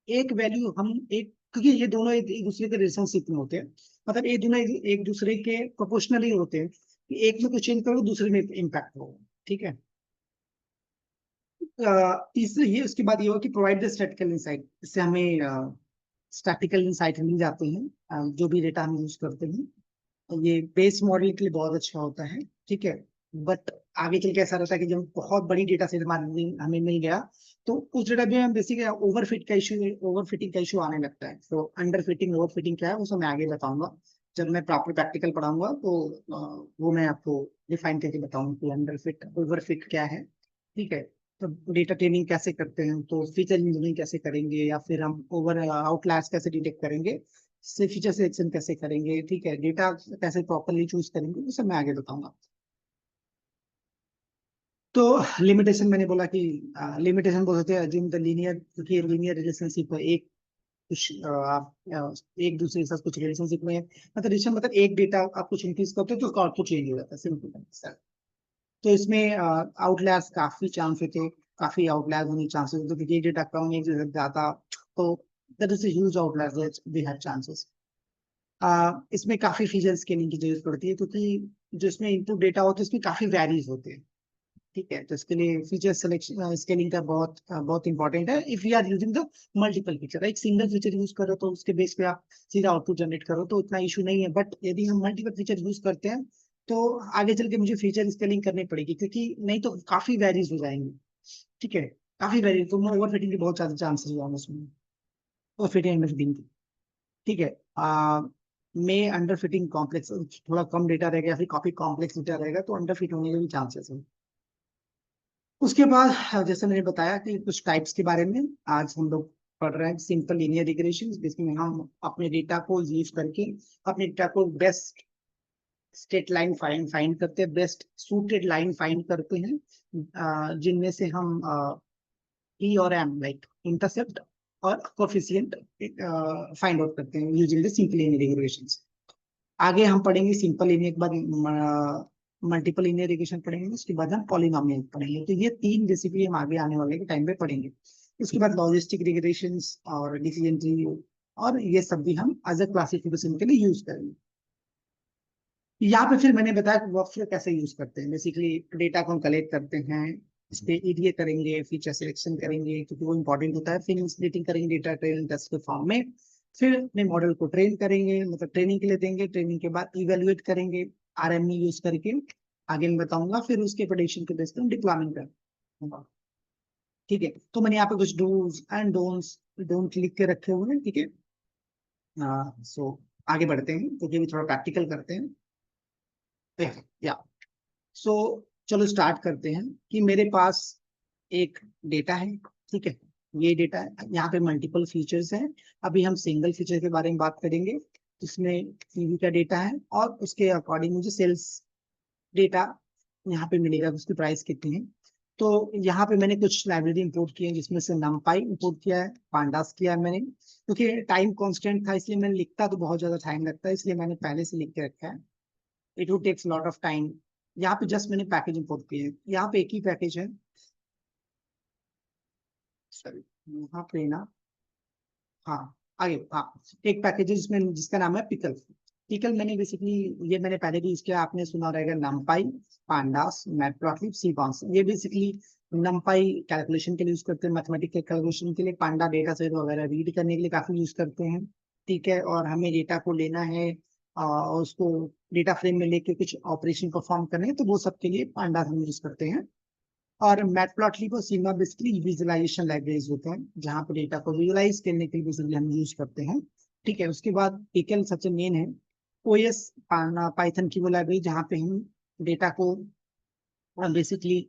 A: एक वैल्यू हम एक, क्योंकि ये दोनों एक दूसरे के रिलेशनशिप में होते हैं, मतलब ये दोनों एक दूसरे के प्रोपोर्शनली होते हैं कि एक में कुछ चेंज करो दूसरे में इम्पैक्ट होगा। ठीक है, तीसरे ये उसके बाद ये हो कि प्रोवाइड द स्टैटिकल इंसाइट, इससे हमें स्टैटिकल इंसाइट मिल जाते हैं, जो भी डेटा हम यूज करते हैं। ये बेस मॉडल के लिए बहुत अच्छा होता है। ठीक है, बट आगे चल के ऐसा रहता है कि जब बहुत बड़ी डेटा सेट हमें मिल गया तो उस डेटा में हम बेसिकली ओवर फिटिंग का इशू आने लगता है। तो अंडर फिटिंग ओवर फिटिंग क्या है वो सब मैं आगे बताऊंगा, जब मैं प्रॉपर प्रैक्टिकल पढ़ाऊंगा तो वो मैं आपको डिफाइन करके बताऊंगा कि अंडर फिट ओवर फिट क्या है। ठीक है, तो डेटा ट्रेनिंग कैसे करते हैं, तो फीचर इंजीनियरिंग कैसे करेंगे, या फिर हम ओवर आउटलायर्स कैसे डिटेक्ट करेंगे, से फीचर सिलेक्शन कैसे करेंगे, ठीक है, डेटा कैसे प्रॉपरली चूज करेंगे, वो सब मैं आगे बताऊंगा। तो लिमिटेशन मैंने बोला कि लिमिटेशन बोल सकते हैं जिन द लीनियर, क्योंकि लीनियर रिलेशनशिप है, एक कुछ आप एक दूसरे के साथ कुछ रिलेशनशिप में मतलब रिलेशन, मतलब एक डेटा आप कुछ इंक्रीज करते हो तो उसका आउटपुट चेंज हो जाता है, सिंपल। तो इसमें आउटलायर्स काफी चांस होते हैं, काफी आउटलायर्स होने चांसेस होते हैं, क्योंकि डेटा कम एक जगह ज्यादा, तो that is huge outliers we have chances. इसमें काफी फीचर स्केलिंग की जरूरत पड़ती है क्योंकि जो इसमें इनपुट डेटा होता है इसमें काफी वैरीज होते हैं। ठीक है, तो इसके लिए फीचर सिलेक्शन स्केलिंग का बहुत इंपॉर्टेंट है। If you are using the multiple feature, एक सिंगल फीचर यूज करो तो उसके बेस पे आप सीधा आउटपुट जनरेट करो तो उतना इशू नहीं है, बट यदि हम मल्टीपल फीचर यूज करते हैं तो आगे चल के मुझे फीचर स्केलिंग करनी पड़ेगी, क्योंकि नहीं तो काफी वैरीज हो जाएंगे। ठीक है, काफी वैरीज तो ओवर फिटिंग के बहुत ज्यादा चांसेस हो जाएंगे उसमें, ओवर फिटिंग। ठीक है, में अंडर फिटिंग कॉम्प्लेक्स, थोड़ा कम डेटा रहेगा या फिर काफी कॉम्प्लेक्स डेटा रहेगा तो अंडर फिट होने के भी चांसेस है। उसके बाद जैसे मैंने बताया कि कुछ टाइप्स के बारे में आज हम लोग पढ़ रहे हैं, सिंपल लीनियर रिग्रेशन, जिसमें हम अपने डेटा को यूज करके अपने डेटा को बेस्ट स्टेट लाइन फाइंड करते हैं, बेस्ट सूटेड लाइन फाइंड करते हैं, जिनमें से हम ई और एम लाइक इंटरसेप्ट और कोफिशिएंट फाइंड आउट करते हैं using the simple linear regression. आगे हम पढ़ेंगे सिंपल लीनियर के बाद मल्टीपल लीनियर रिग्रेशन पढ़ेंगे, उसके बाद हम पॉलिनॉमियल पढ़ेंगे। तो ये तीन रेसिपी हम आगे आने वाले के टाइम पे पढ़ेंगे। उसके बाद लॉजिस्टिक रिग्रेशंस और डिसीजन ट्री, और ये सब भी हम एज अ क्लासिफिकेशन के लिए यूज करेंगे। यहाँ पे फिर मैंने बताया कि वर्कफ्लो कैसे यूज करते हैं। बेसिकली डेटा को हम कलेक्ट करते हैं, इस पे ईडीए करेंगे, फीचर सिलेक्शन करेंगे क्योंकि वो इंपॉर्टेंट होता है, फिर स्प्लिटिंग करेंगे डेटा ट्रेनिंग टेस्ट के फॉर्म में, फिर अपने मॉडल को ट्रेन करेंगे, मतलब ट्रेनिंग के लिए देंगे, ट्रेनिंग के बाद इवेलुएट करेंगे आरएमए यूज करके, आगे मैं बताऊंगा, फिर उसके प्रेडिक्शन के बेस पर हम डिप्लॉयमेंट करेंगे। ठीक है, तो मैंने यहाँ पे कुछ डूज एंड डोंट लिख के रखे हुए हैं। ठीक है, सो आगे बढ़ते हैं क्योंकि अभी थोड़ा प्रैक्टिकल करते हैं। या सो चलो स्टार्ट करते हैं कि मेरे पास एक डेटा है। ठीक है, ये डेटा है, यहाँ पे मल्टीपल फीचर्स हैं। अभी हम सिंगल फीचर के बारे में बात करेंगे, जिसमें टीवी का डेटा है और उसके अकॉर्डिंग मुझे सेल्स डेटा यहाँ पे मिलेगा, उसकी प्राइस कितनी है। तो यहाँ पे मैंने कुछ लाइब्रेरी इंपोर्ट की है, जिसमें से नमपाई इंपोर्ट किया है, पांडास किया है मैंने, क्योंकि टाइम कांस्टेंट था इसलिए मैंने लिखता तो बहुत ज्यादा टाइम लगता है, इसलिए मैंने पहले से लिख के रखा है। It would takes lot of time. यहाँ पे जस्ट मैंने पैकेज इंपोर्ट किए हैं, यहाँ पे एक ही पैकेज है, सॉरी, यहाँ पे ना, हाँ, आगे, हाँ, एक पैकेज है जिसमें जिसका नाम है पिकल। पिकल मैंने बेसिकली, ये मैंने पहले भी इसके आपने सुना रहेगा, नमपाई, पांडास, मैटप्लॉटलिब, सीबॉन्स, ये बेसिकली नमपाई कैलकुलेशन के लिए यूज करते हैं, मैथमेटिक के कैलकुलेशन के लिए, पांडा डेटा सेट वगैरह रीड करने के लिए काफी यूज करते हैं। ठीक है, और हमें डेटा को लेना है और उसको डेटा फ्रेम में लेके कुछ ऑपरेशन परफॉर्म करने हैं, तो वो सब के लिए पांडा हम यूज करते हैं। और मैटप्लॉटलिब और सीमा बेसिकली विजुअलाइजेशन लाइब्रेरीज होते हैं, जहाँ पे डेटा को विजुअलाइज करने के लिए बेसिकली हम यूज करते हैं। ठीक है। उसके बाद पिकल सबसे मेन है। ओएस पाइथन की वो लाइब्रेरी जहाँ पे हम डेटा को बेसिकली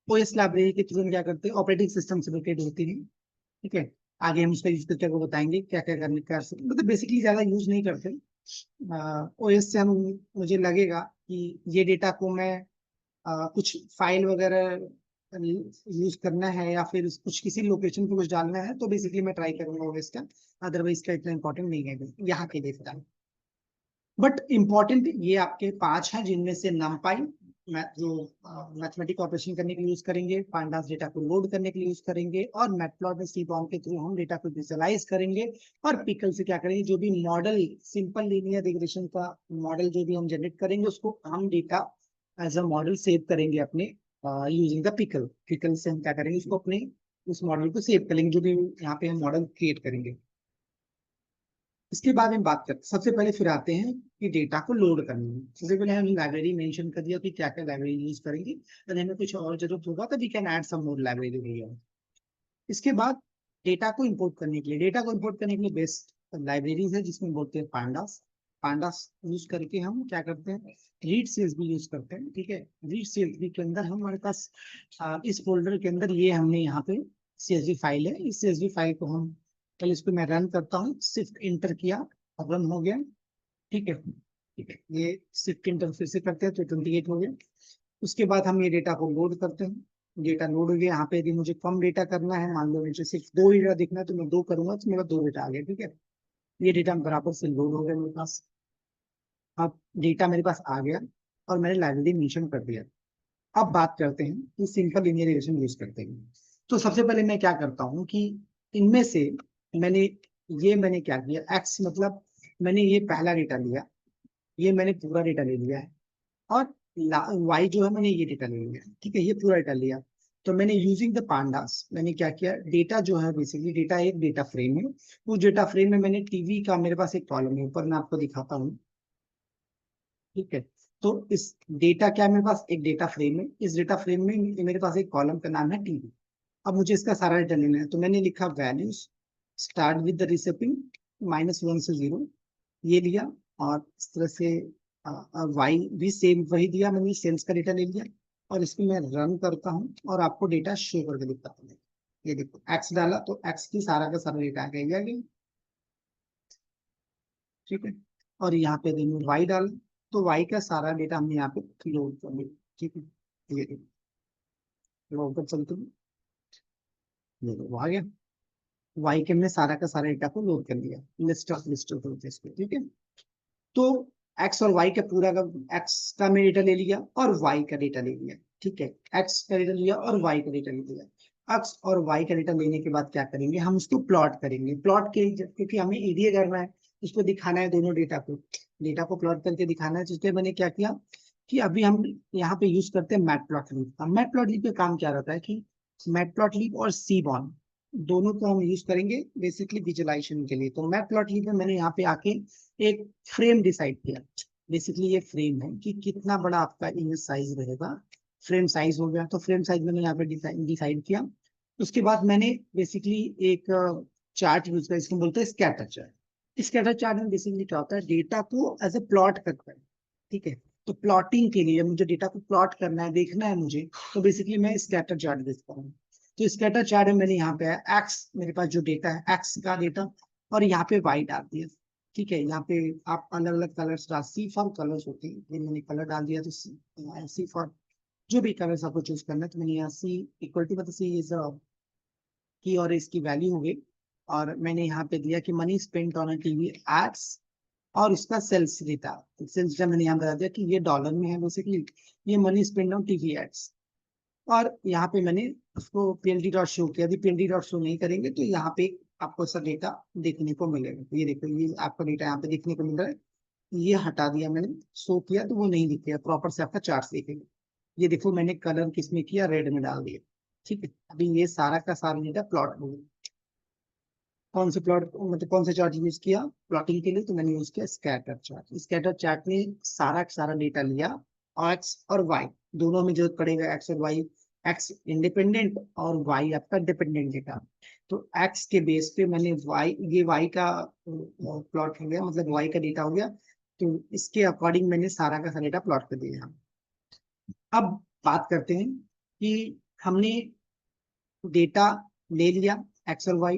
A: ओएस लाइब्रेरी के थ्रू हम क्या करते हैं, ऑपरेटिंग सिस्टम से रिलेटेड होती है। ठीक है। आगे हम उसका यूज करके आपको बताएंगे क्या क्या करने कर सकते, मतलब बेसिकली ज्यादा यूज नहीं करते। ओएस से हम, मुझे लगेगा कि ये डेटा को मैं कुछ फाइल वगैरह यूज करना है या फिर कुछ किसी लोकेशन पे कुछ डालना है तो बेसिकली मैं ट्राई करूंगा ओएस का। अदरवाइज का इतना इंपॉर्टेंट नहीं है यहाँ के लिए फिलहाल। बट इम्पॉर्टेंट ये आपके 5 हैं, जिनमें से नमपाई जो मैथमेटिक ऑपरेशन करने के लिए यूज करेंगे, पांडास डेटा को लोड करने के लिए यूज करेंगे, और मैटप्लॉट में सीबॉम के थ्रू हम डेटा को विजुअलाइज करेंगे। और पिकल से क्या करेंगे, जो भी मॉडल सिंपल लीनियर रिग्रेशन का मॉडल जो भी हम जनरेट करेंगे उसको हम data as a model save करेंगे अपने यूजिंग द पिकल। पिकल से हम क्या करेंगे, उसको अपने उस मॉडल को सेव करेंगे जो भी यहाँ पे हम मॉडल क्रिएट करेंगे। इसके बाद हम बात करते हैं, सबसे पहले फिर आते हैं कि डेटा को लोड करने में। सबसे पहले हमने लाइब्रेरी मेंशन कर दिया कि क्या क्या लाइब्रेरी यूज करेंगे, अगर हमें कुछ और जरूरत होगा तो we can add some more library भैया। इसके बाद डेटा को इंपोर्ट करने के लिए, बेस्ट लाइब्रेरीज है जिसमें बोलते हैं पांडास। पांडास यूज करके हम क्या करते हैं, रीड सीएसवी यूज करते हैं। ठीक है। रीड सीएसवी के अंदर हमारे पास इस फोल्डर के अंदर ये हमने यहाँ पे सीएसवी फाइल है। इस सीएसवी फाइल को हम पहले, इसको मैं रन करता हूँ, शिफ्ट इंटर किया और रन हो गया। ठीक है। ठीक है, ये शिफ्ट इंटर फिर से करते हैं तो 28 हो गया। उसके बाद हम ये डेटा को लोड करते हैं। डेटा लोड हो गया। यहाँ पे यदि मुझे कम डेटा करना है, मान लो मुझे सिर्फ 2 डेटा देखना है तो मैं 2 करूंगा तो मेरा 2 डेटा आ गया। ठीक है। ये डेटा बराबर से लोड हो गया मेरे पास। अब डेटा मेरे पास आ गया और मैंने लाइब्रेरी मेंशन कर दिया। अब बात करते हैं कि सिंपल लीनियर रिग्रेशन यूज करते हैं। तो सबसे पहले मैं क्या करता हूँ कि इनमें से मैंने मैंने क्या किया, एक्स मतलब मैंने ये पहला डेटा लिया, ये मैंने पूरा डेटा ले लिया है। और वाई जो है मैंने ये डेटा ले लिया। ठीक है, ये पूरा डेटा लिया। तो मैंने यूजिंग द पांडास मैंने क्या किया, डेटा जो है बेसिकली डेटा एक डेटा फ्रेम है। उस डेटा फ्रेम में मैंने टीवी का मेरे पास एक कॉलम है, ऊपर मैं आपको दिखाता हूँ। ठीक है। तो इस डेटा क्या है, मेरे पास एक डेटा फ्रेम है। इस डेटा फ्रेम में मेरे पास एक कॉलम का नाम है टीवी। अब मुझे इसका सारा डेटा लेना है तो मैंने लिखा वैल्यूज स्टार्ट विद द रिसिपिंग -1 से 0, ये लिया। और इस तरह से वाई भी सेम वही दिया, मैंने सेल्स का डेटा ले लिया। और इसको मैं रन करता हूँ और आपको डेटा शो करके दिखाता हूँ। ये देखो एक्स डाला तो एक्स की सारा का सारा डेटा आ गया। ठीक है। और यहाँ पे देंगे वाई डाल, तो वाई का सारा डेटा हमने यहाँ पे लोड कर लिया। ठीक है। ये देखो लोड कर चलते हैं, ये देखो आ गया। वाई के हमने सारा का सारा डेटा को लोड कर लिया, लिस्ट ऑफ इसको। ठीक है। तो एक्स और वाई का पूरा का, एक्स का मैं डेटा ले लिया और वाई का डेटा ले लिया। ठीक है। एक्स का डेटा लिया और वाई का डेटा ले लिया। एक्स और वाई का डेटा लेने के बाद क्या करेंगे, हम उसको प्लॉट करेंगे। प्लॉट के क्योंकि हमें ईडीए करना है, उसको दिखाना है दोनों डेटा को प्लॉट करके दिखाना है। जिसके मैंने क्या किया कि अभी हम यहाँ पे यूज करते हैं मैटप्लॉटलिब का। मैटप्लॉटलिब का काम क्या रहता है कि मैटप्लॉटलिब और सीबॉन दोनों को हम यूज करेंगे बेसिकली विजुअलाइजेशन के लिए। तो मैटप्लॉटलिब में मैंने यहाँ पे आके एक फ्रेम डिसाइड किया। बेसिकली ये फ्रेम है कि कितना बड़ा आपका इमेज साइज रहेगा। फ्रेम साइज हो गया, तो फ्रेम साइज मैंने यहाँ पे डिसाइड किया। उसके बाद मैंने बेसिकली एक चार्ट यूज किया, इसको बोलते हैं स्कैटर चार्ट। स्कैटर चार्ट में बेसिकली क्या होता है, डेटा को एज ए प्लॉट करता है। ठीक है। तो प्लॉटिंग के लिए मुझे डेटा को प्लॉट करना है, देखना है मुझे, तो बेसिकली मैं स्कैटर चार्ट देखता हूँ। तो स्कैटर चार्ट में मैंने यहाँ पे एक्स, मेरे पास जो डेटा है एक्स का डेटा, और यहाँ पे वाई डाल दिया। ठीक है। यहाँ पे आप अलग अलग कलर्स डाल, सी फॉर कलर्स होते हैं, ये मैंने कलर डाल दिया। तो सी फॉर जो भी कलर्स आपको चूज करना है, तो मैंने यहाँ सी इक्वल टू मतलब सी इज की और इसकी वैल्यू हो गई। और मैंने यहाँ पे दिया कि money spent on TV ads, और उसका सेल्स डेटा। सेल्स डेटा मैंने यहाँ बता दिया कि ये डॉलर में है बेसिकली, ये money spent on TV ads. और यहाँ पे मैंने उसको पीएलडी डॉट शो किया। यदि पीएलडी डॉट शो नहीं करेंगे तो यहाँ पे आपको ऐसा डेटा देखने को मिलेगा। तो ये देखो, ये आपका डेटा यहाँ पे देखने को मिल रहा है। ये हटा दिया मैंने, शो किया तो वो नहीं दिखेगा, प्रॉपर से आपका चार्ट दिखेगा। ये देखो मैंने कलर किसमें किया, रेड में डाल दिया। ठीक है। अभी ये सारा का सारा डेटा प्लॉट हो गया। कौन से प्लॉट मतलब कौन से चार्ट यूज किया प्लॉटिंग के लिए, तो मैंने यूज किया स्कैटर चार्ट। स्कैटर चार्ट में सारा का सारा डेटा लिया, और एक्स और वाई दोनों में जरूरत पड़ेगा, एक्स और वाई एक्स इंडिपेंडेंट और वाई आपका डिपेंडेंट डेटा। तो एक्स के बेस पे मैंने वाई, ये वाई का प्लॉट हो गया, मतलब वाई का डेटा हो गया, तो इसके अकॉर्डिंग मैंने सारा का सारा डेटा प्लॉट कर दिया। अब बात करते हैं कि हमने डेटा ले लिया एक्स और वाई,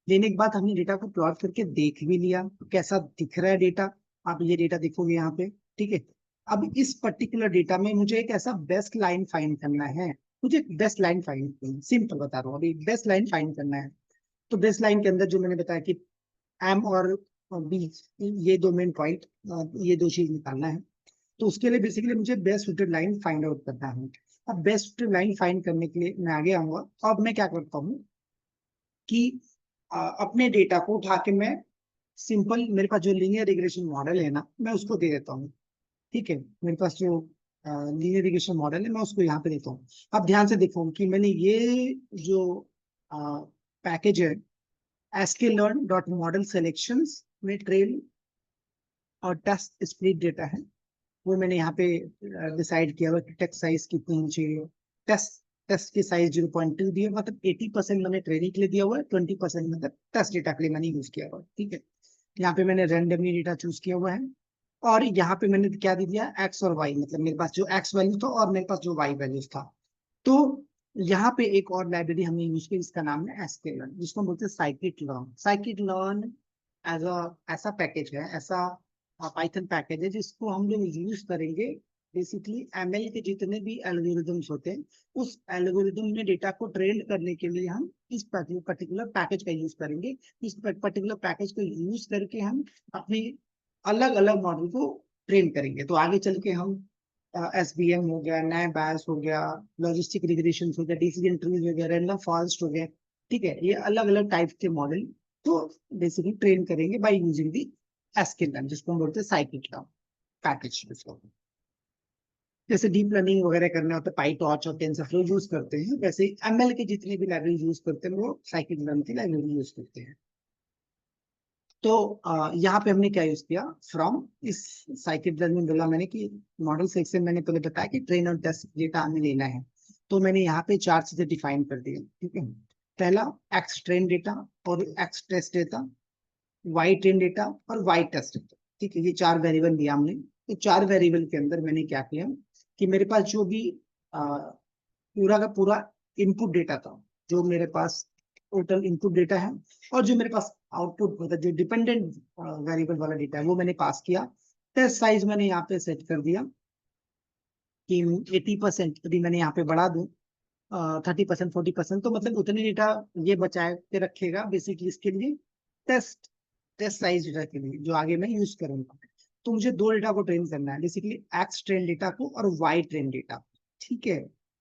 A: लेने के बाद हमने डेटा को प्लॉट करके देख भी लिया तो कैसा दिख रहा है डेटा। आप ये डेटा देखोगे यहाँ पे, ठीक है। अब इस पर्टिकुलर डेटा में मुझे एक ऐसा बेस्ट लाइन फाइंड करना है, मुझे बेस्ट लाइन फाइंड करना है, सिंपल बता रहा हूँ, अभी बेस्ट लाइन फाइंड करना है। तो बेस्ट लाइन के अंदर जो मैंने बताया कि एम और बी, ये दो मेन पॉइंट, ये दो चीज निकालना है। तो उसके लिए बेसिकली मुझे best suited line find out करना है। अब बेस्ट सुटेड लाइन फाइंड करने के लिए मैं आगे आऊंगा। अब मैं क्या करता हूँ कि अपने डेटा को उठा के मैं सिंपल, मेरे पास जो लीनियर रिग्रेशन मॉडल है ना, मैं उसको दे देता हूँ। ठीक है, मेरे पास जो लीनियर रिग्रेशन मॉडल है मैं उसको यहाँ पे देता हूँ। अब ध्यान से देखो कि मैंने ये जो पैकेज है, sklearn डॉट मॉडल सिलेक्शंस में ट्रेल और टेस्ट स्प्लिट डेटा है, वो मैंने यहाँ पे डिसाइड किया हुआ कि टेक्स्ट साइज कितनी होनी चाहिए। टेस्ट टेस्ट की साइज 0.2 दिया, मतलब 80% मैंने ट्रेनिंग के लिए दिया हुआ है, 20% मतलब टेस्ट डेटा के लिए मैंने यूज किया हुआ है। ठीक है, यहाँ पे मैंने रैंडमली डेटा चूज किया हुआ है, और यहाँ पे मैंने क्या दे दिया, एक्स और वाई, मतलब मेरे पास जो एक्स वैल्यू था और मेरे पास जो वाई वैल्यूज था। तो यहाँ पे एक और लाइब्रेरी हमने यूज की, इसका नाम है sklearn, जिसको हम बोलते हैं scikit learn. Scikit learn as ऐसा पैकेज है, ऐसा पाइथन पैकेज है जिसको हम लोग यूज करेंगे बेसिकली एमएल के जितने भी एल्गोरिदम्स होते हैं, उस एल्गोरिदम में डेटा को ट्रेन करने के लिए हम इस पर्टिकुलर पैकेज का यूज करेंगे। इस पर्टिकुलर पैकेज को यूज करके हम अपनी अलग अलग मॉडल को ट्रेन करेंगे। तो आगे चल के हम एसबीएम हो गया, नए बायस हो गया, लॉजिस्टिक रिग्रेशन हो गया, डिसीजन ट्रीज हो गया, रैंडम फॉरेस्ट हो गया, ठीक है, ये अलग अलग टाइप के मॉडल तो बेसिकली ट्रेन करेंगे बाय यूजिंग दी sklearn, जिसको हम बोलते हैं साइकिट पैकेज। जैसे डीप लर्निंग वगैरह करना होता है, पाईटॉर्च और टेंसरफ्लो यूज करते हैं, वैसे एमएल के जितने भी लाइब्रेरी यूज करते हैं वो साइकिट लर्न की लाइब्रेरी यूज करते हैं। तो यहाँ पे हमने क्या यूज किया, फ्रॉम इस साइकिट लर्न में बोला मैंने कि मॉडल सेक्शन, मैंने पहले बताया कि ट्रेन और टेस्ट डेटा हमें लेना है। तो मैंने यहाँ पे चार चीजें डिफाइन कर दी, ठीक है। पहला एक्स ट्रेन डेटा और x test data, y train data और वाई टेस्ट डेटा, ठीक है, ये चार वेरिएबल दिया हमने। तो चार वेरिएबल के अंदर मैंने क्या किया कि मेरे पास जो भी पूरा का पूरा इनपुट डेटा था, जो मेरे पास टोटल इनपुट डेटा है, और जो मेरे पास आउटपुट मतलब जो डिपेंडेंट वेरिएबल वाला डेटा है वो मैंने पास किया। टेस्ट साइज मैंने यहाँ पे सेट कर दिया कि 80%, यदि मैंने यहाँ पे बढ़ा दूं 30%, 40%, तो मतलब उतने डेटा ये बचाए के रखेगा बेसिकली इसके लिए, टेस्ट टेस्ट साइज डेटा के लिए जो आगे मैं यूज करूंगा। तो मुझे दो डेटा को ट्रेन करना है, बेसिकली एक्स ट्रेन डेटा को और वाई ट्रेन डेटा। ठीक है,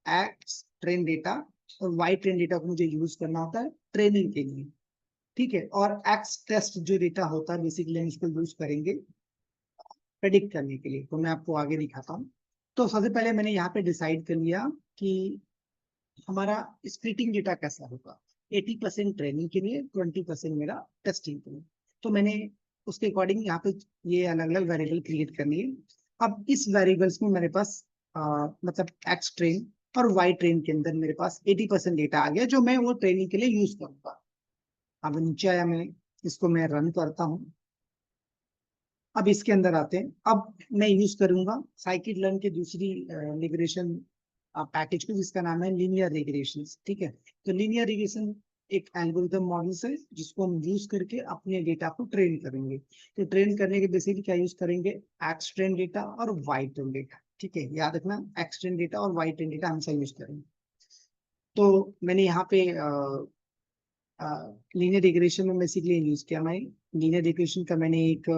A: एक्स ट्रेन डेटा और वाई ट्रेन डेटा को मुझे यूज करना होता है ट्रेनिंग के लिए। ठीक है, और एक्स टेस्ट जो डेटा होता है बेसिकली हम इसको यूज करेंगे प्रेडिक्ट करने के लिए। तो मैं आपको आगे दिखाता हूँ। तो सबसे पहले मैंने यहाँ पे डिसाइड कर लिया कि हमारा स्प्लिटिंग डेटा कैसा होगा, 80% ट्रेनिंग के लिए, 20% मेरा टेस्टिंग के लिए। तो मैंने उसके अकॉर्डिंग यहाँ पे ये अलग अलग वेरिएबल क्रिएट करनी है। अब इस वेरिएबल्स में मेरे पास मतलब एक्स ट्रेन और वाई ट्रेन के अंदर मेरे पास 80% डेटा आ गया जो मैं वो ट्रेनिंग के लिए यूज करूंगा। अब नीचे आया, मैं इसको मैं रन करता हूँ। अब इसके अंदर आते हैं, अब मैं यूज करूंगा साइकिट लर्न के दूसरी रिग्रेशन पैकेज को, जिसका नाम है लीनियर रिग्रेशन। ठीक है, तो लीनियर रिग्रेशन एक एल्गोरिथम मॉडल है जिसको हम यूज करके अपने डेटा को ट्रेन करेंगे। तो ट्रेन करने के बेसिकली क्या यूज करेंगे, एक्स ट्रेन डेटा और वाई ट्रेन डेटा। ठीक है, याद रखना एक्स ट्रेन डेटा और वाई ट्रेन डेटा हमेशा यूज करेंगे। तो मैंने यहाँ पे लीनियर रिग्रेशन में बेसिकली यूज किया, मैं लीनियर रिग्रेशन का मैंने एक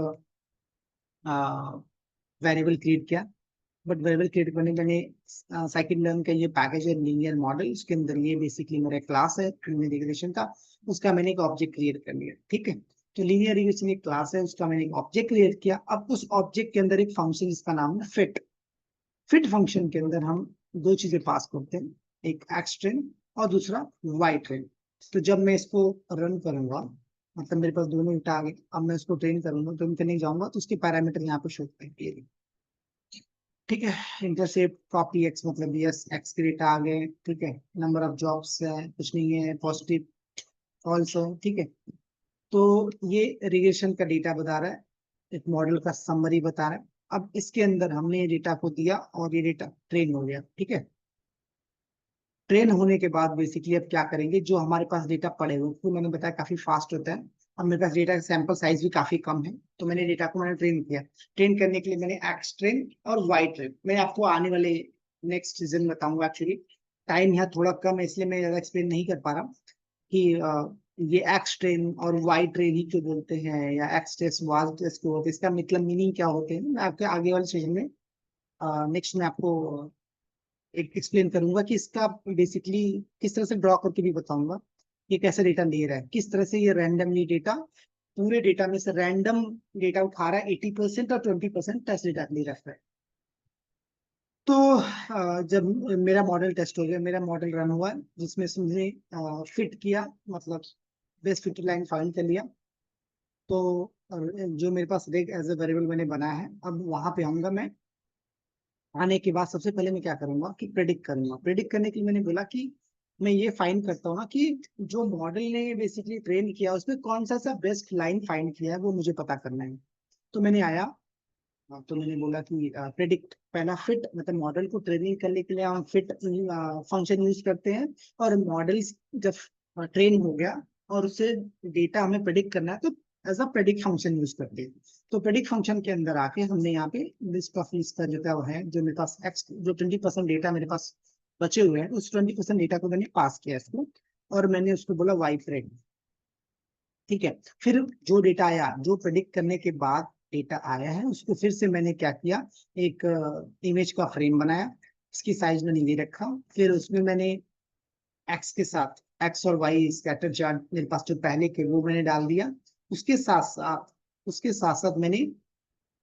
A: वेरिएबल क्रिएट किया। बट वेरिएबल क्रिएट करने के लिए साइकिट लर्न का ये पैकेज है लीनियर मॉडल, उसके अंदर ये बेसिकली मेरा क्लास है लीनियर रिग्रेशन का, उसका मैंने एक ऑब्जेक्ट क्रिएट कर लिया। ठीक है, तो लीनियर रिग्रेशन एक क्लास है, उसका मैंने एक ऑब्जेक्ट क्रिएट किया। अब उस ऑब्जेक्ट के अंदर एक फंक्शन जिसका नाम है फिट। फिट फंक्शन के अंदर हम दो चीजें पास करते हैं, एक एक्स ट्रेन और दूसरा वाई ट्रेन। तो जब मैं इसको रन करूंगा, मतलब मेरे पास दोनों डेटा आ गए, अब मैं इसको ट्रेन करूंगा, ट्रेन करने जाऊंगा तो उसके पैरामीटर यहाँ पे शो करेंगे। ठीक है। इंटरसेप्ट कॉपी एक्स मतलब यस एक्स के डेटा आ गए। ठीक है, नंबर ऑफ जॉब्स है, कुछ नहीं है, पॉजिटिव फॉल्स है। ठीक है, तो ये रिग्रेशन का डेटा बता रहा है, एक मॉडल का समरी बता रहा है। अब इसके अंदर हमने ये डेटा को दिया और ये डेटा ट्रेन हो गया। ठीक है, ट्रेन होने के बाद बेसिकली अब क्या करेंगे, जो हमारे पास डेटा पड़े हुए उसको मैंने बताया काफी फास्ट होता है। अब मेरे पास डेटा का सैंपल साइज भी काफी कम है, तो मैंने डेटा को मैंने ट्रेन किया। ट्रेन करने के लिए मैंने एक्स ट्रेन और वाई ट्रेन, मैं आपको आने वाले नेक्स्ट सीजन बताऊंगा। एक्चुअली टाइम यहाँ थोड़ा कम है, इसलिए मैं ज्यादा एक्सप्लेन नहीं कर पा रहा कि ये एक्स ट्रेन और वाई ट्रेन ही क्यों बोलते हैं, या एक्स टेस्ट वाई टेस्ट क्यों होते हैं, इसका मतलब मीनिंग क्या होते हैं, मैं आपके आगे वाले सेशन में नेक्स्ट में आपको एक एक्सप्लेन करूंगा कि इसका बेसिकली किस तरह से ड्रॉ करके भी बताऊंगा ये कैसे डेटा ले रहा है, किस तरह से ये रैंडमली डेटा, पूरे डेटा में से रैंडम डेटा उठा रहा है, 80% और 20% टेस्ट डेटा ले रखा है। तो जब मेरा मॉडल टेस्ट हो गया, मेरा मॉडल रन हुआ जिसमें से मुझे फिट किया, मतलब बेस्ट फिट लाइन फाइंड कर लिया। तो जो मेरे पास रेग एज ए वेरिएबल मैंने बनाया है, अब वहां पे आऊंगा मैं। आने के बाद सबसे पहले मैं क्या करूंगा कि प्रेडिक्ट करूंगा। प्रेडिक्ट करने के लिए मैंने बोला कि मैं ये फाइंड करता हूँ ना कि जो मॉडल ने बेसिकली ट्रेन किया उसमें कौन सा सा बेस्ट लाइन फाइंड किया है, वो मुझे पता करना है। तो मैंने आया, तो मैंने बोला कि प्रेडिक्ट पहला फिट, मतलब मॉडल को ट्रेनिंग करने के लिए हम फिट फंक्शन यूज करते हैं। और मॉडल जब ट्रेन हो गया और उससे डेटा हमें प्रेडिक्ट करना है, तो as a predict function use करते हैं। तो प्रेडिक्ट फंक्शन के अंदर आके हमने यहाँ पे लिस्ट ऑफ लिस्ट का जो है, जो मेरे पास एक्स जो 20% डेटा मेरे पास बचे हुए हैं, उस 20% डेटा को मैंने पास किया इसको, और मैंने उसको बोला वाई प्रेड। ठीक है, फिर जो डेटा आया, जो प्रेडिक्ट करने के बाद डेटा आया है, उसको फिर से मैंने क्या किया, एक इमेज का फ्रेम बनाया, इसकी साइज मैंने ये रखा, फिर उसमें मैंने एक्स के साथ एक्स और वाई स्कैटर चार्ट मेरे पास जो पहले के वो मैंने डाल दिया। उसके साथ साथ मैंने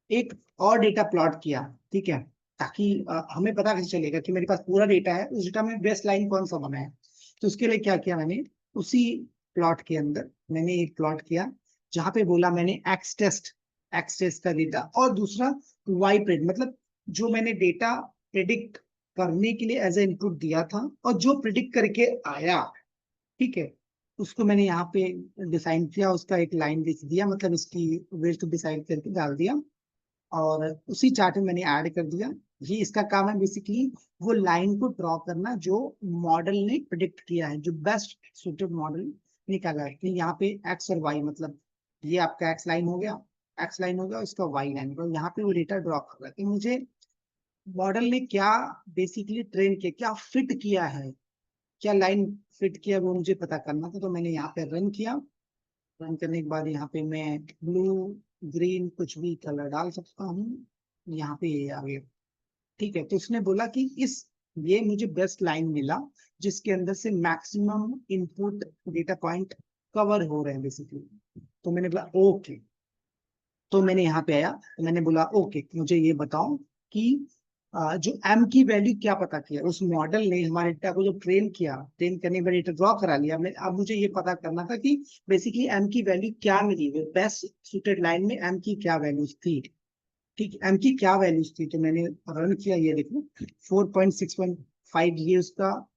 A: एक और डेटा प्लॉट किया। ठीक है, ताकि हमें पता कैसे चलेगा कि मेरे पास पूरा डेटा है, उस डेटा में बेस्ट लाइन कौन सा बना है। तो उसके लिए क्या किया मैंने, उसी प्लॉट के अंदर मैंने एक प्लॉट किया जहां पे बोला मैंने एक्स टेस्ट का डेटा, और दूसरा वाई प्रेड, मतलब जो मैंने डेटा प्रिडिक्ट करने के लिए एज ए इनपुट दिया था और जो प्रिडिक्ट करके आया। ठीक है, उसको मैंने यहाँ पे डिफाइन किया, उसका एक लाइन लिख दिया, मतलब इसकी वेट डिसाइड करके डाल दिया, और उसी चार्ट में मैंने ऐड कर दिया। ये इसका काम है बेसिकली, वो लाइन को ड्रॉ करना जो मॉडल ने प्रिडिक्ट किया है, जो बेस्ट सुटेड मॉडल निकाला है। कि यहाँ पे एक्स और वाई, मतलब ये आपका एक्स लाइन हो गया, इसका वाई लाइन हो गया, यहाँ पे वो डेटा ड्रॉ कर रहा है कि मुझे मॉडल ने क्या बेसिकली ट्रेन किया, क्या फिट किया है, क्या लाइन फिट किया, वो मुझे पता करना था। तो मैंने यहाँ पे रन किया। रन करने के बाद यहाँ पे मैं ब्लू ग्रीन कुछ भी कलर डाल सकता हूँ, यहाँ पे ये आ गया। ठीक है, तो उसने बोला कि इस ये मुझे बेस्ट लाइन मिला जिसके अंदर से maximum input data point cover हो रहे हैं बेसिकली। तो मैंने बोला ओके, तो मैंने यहाँ पे आया, तो मैंने बोला ओके मुझे ये बताओ कि जो एम की वैल्यू क्या पता किया उस मॉडल ने, हमारे डेटा को जो ट्रेन किया, ट्रेन करने के बाद डेटा ड्रॉ करा लिया। मैं अब मुझे ये पता करना था कि बेसिकली एम की वैल्यू क्या मिली, बेस्ट सुटेड लाइन में एम की क्या वैल्यूज थी। ठीक, एम की क्या वैल्यूज थी, तो मैंने रन किया, ये देखो 4.615 ये उसका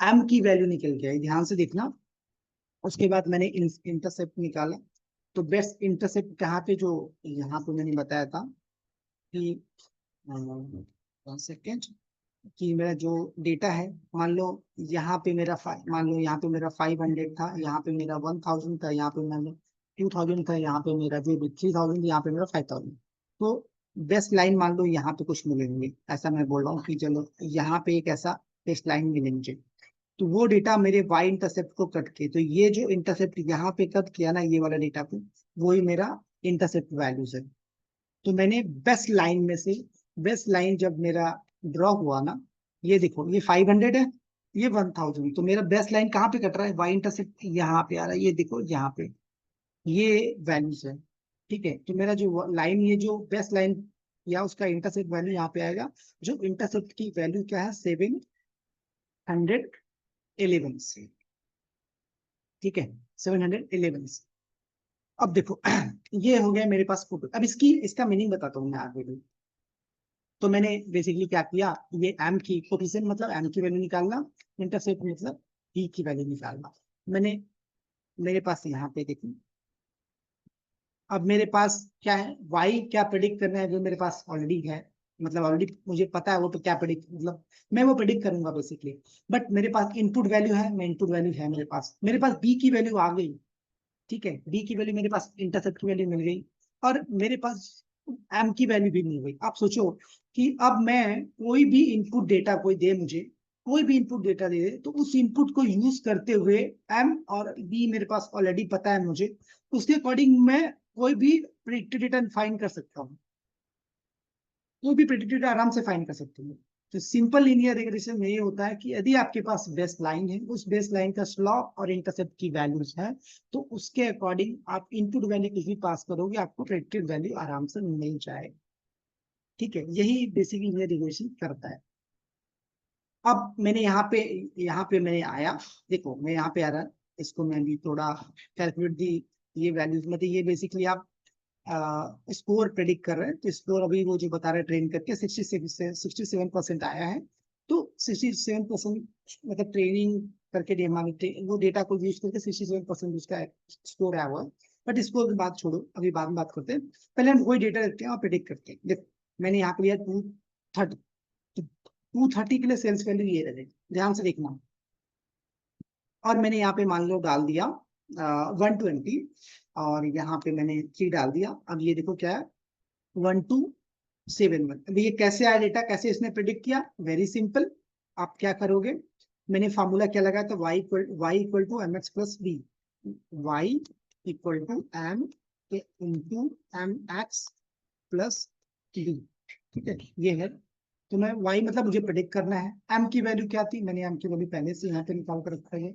A: एम की वैल्यू निकल गया है, ध्यान से देखना। उसके बाद मैंने इंटरसेप्ट निकाला, तो बेस्ट इंटरसेप्ट कहाँ पे, जो यहाँ पे मैंने बताया था कि 1 सेकेंड, कि मेरा जो डेटा है, मान लो यहाँ पे मेरा मान लो यहाँ पे मेरा 500 था, यहाँ पे मेरा 1000 था, यहाँ पे मैंने 2000 था, यहाँ पे मेरा जो भी 3000, यहाँ पे मेरा 5000। तो बेस्ट लाइन मान लो यहाँ पे कुछ मिलेंगे, ऐसा मैं बोल रहा हूँ कि चलो यहाँ पे एक ऐसा बेस्ट लाइन मिलेंगे। तो वो डेटा मेरे वाई इंटरसेप्ट को कट के, तो ये जो इंटरसेप्ट यहाँ पे कट किया ना, ये वाला डेटा पे, वही मेरा इंटरसेप्ट वैल्यूज है। तो मैंने बेस्ट लाइन में से, बेस्ट लाइन जब मेरा ड्रॉ हुआ ना, ये देखो ये 500 है, ये 1000, तो मेरा बेस्ट लाइन कहाँ पे कट रहा है, वाई इंटरसेप्ट यहाँ पे आ रहा है, ये देखो यहाँ पे ये वैल्यूज है। ठीक है, तो मेरा जो लाइन, ये जो बेस्ट लाइन या उसका इंटरसेप्ट वैल्यू यहाँ पे आएगा, जो इंटरसेप्ट की वैल्यू क्या है, 711 से। ठीक है, 711 से। अब देखो ये हो गया मेरे पास फोटो। अब इसका मीनिंग बताता हूँ मैं आगे भी। तो मैंने बेसिकली क्या किया, ये एम की कोफिशिएंट मतलब एम की वैल्यू निकालना, इंटरसेप्ट मतलब बी की वैल्यू निकालना। मैंने मेरे पास यहाँ पे देखिए, अब मेरे पास क्या है, वाई क्या प्रिडिक्ट करना है जो मेरे पास ऑलरेडी है, मतलब ऑलरेडी मुझे पता है वो तो क्या प्रिडिक्ट, मतलब मैं वो प्रिडिक्ट करूंगा बेसिकली। बट मेरे पास इनपुट वैल्यू है, मैं इनपुट वैल्यू है मेरे पास बी की वैल्यू आ गई। ठीक है, बी की वैल्यू मेरे पास, इंटरसेप्ट की वैल्यू मिल गई, और मेरे पास एम की वैल्यू भी मिल गई। आप सोचो कि अब मैं कोई भी इनपुट डेटा कोई दे मुझे, कोई भी इनपुट डेटा दे तो उस इनपुट को यूज करते हुए एम और बी मेरे पास ऑलरेडी पता है मुझे, उसके अकॉर्डिंग मैं कोई भी प्रिडिक्टेड डेटा फाइंड कर सकता हूँ, कोई भी प्रिडिक्टेड डेटा आराम से फाइंड कर सकता हूँ। तो सिंपल लीनियर रिग्रेशन में ये होता है कि यदि आपके पास बेस लाइन है, उस बेस लाइन का स्लॉप और इंटरसेप्ट की वैल्यूज है, तो उसके अकॉर्डिंग आप इनपुट वैल्यू कुछ भी पास करोगे, आपको प्रेडिक्टेड वैल्यू आराम से मिल जाएगी। ठीक है, यही बेसिक लीनियर रिग्रेशन करता है। अब मैंने यहाँ पे मैंने आया, देखो मैं यहाँ पे आ रहा, इसको मैं भी थोड़ा कैलकुलेट दी, ये वैल्यूज मतलब ये बेसिकली आप स्कोर प्रेडिक्ट कर रहे हैं, तो स्कोर अभी वो जो बता रहे हैं ट्रेन करके 67% आया है। तो 67% मतलब ट्रेनिंग करके वो डेटा को यूज करके 67% उसका स्कोर आया हुआ है। बट स्कोर की बात छोड़ो, अभी बाद में बात करते हैं, पहले हम वही डेटा देखते हैं और प्रेडिक्ट करते हैं। देखो मैंने यहाँ पे लिया 230, 230 के लिए सेल्स वैल्यू ये रहे, ध्यान से देखना। और मैंने यहाँ पे मान लो डाल दिया 120, और यहाँ पे मैंने 3 डाल दिया। अब ये देखो क्या है, 1271। अभी ये कैसे आया डेटा, कैसे इसने प्रिडिक्ट किया, वेरी सिंपल। आप क्या करोगे, मैंने फॉर्मूला क्या लगाया था, y to M x plus b, y equal to m into m x plus b. ठीक है, ये है। तो मैं y मतलब मुझे प्रिडिक्ट करना है, m की वैल्यू क्या थी, मैंने m की वैल्यू पहले से यहाँ पे निकाल कर रखा है,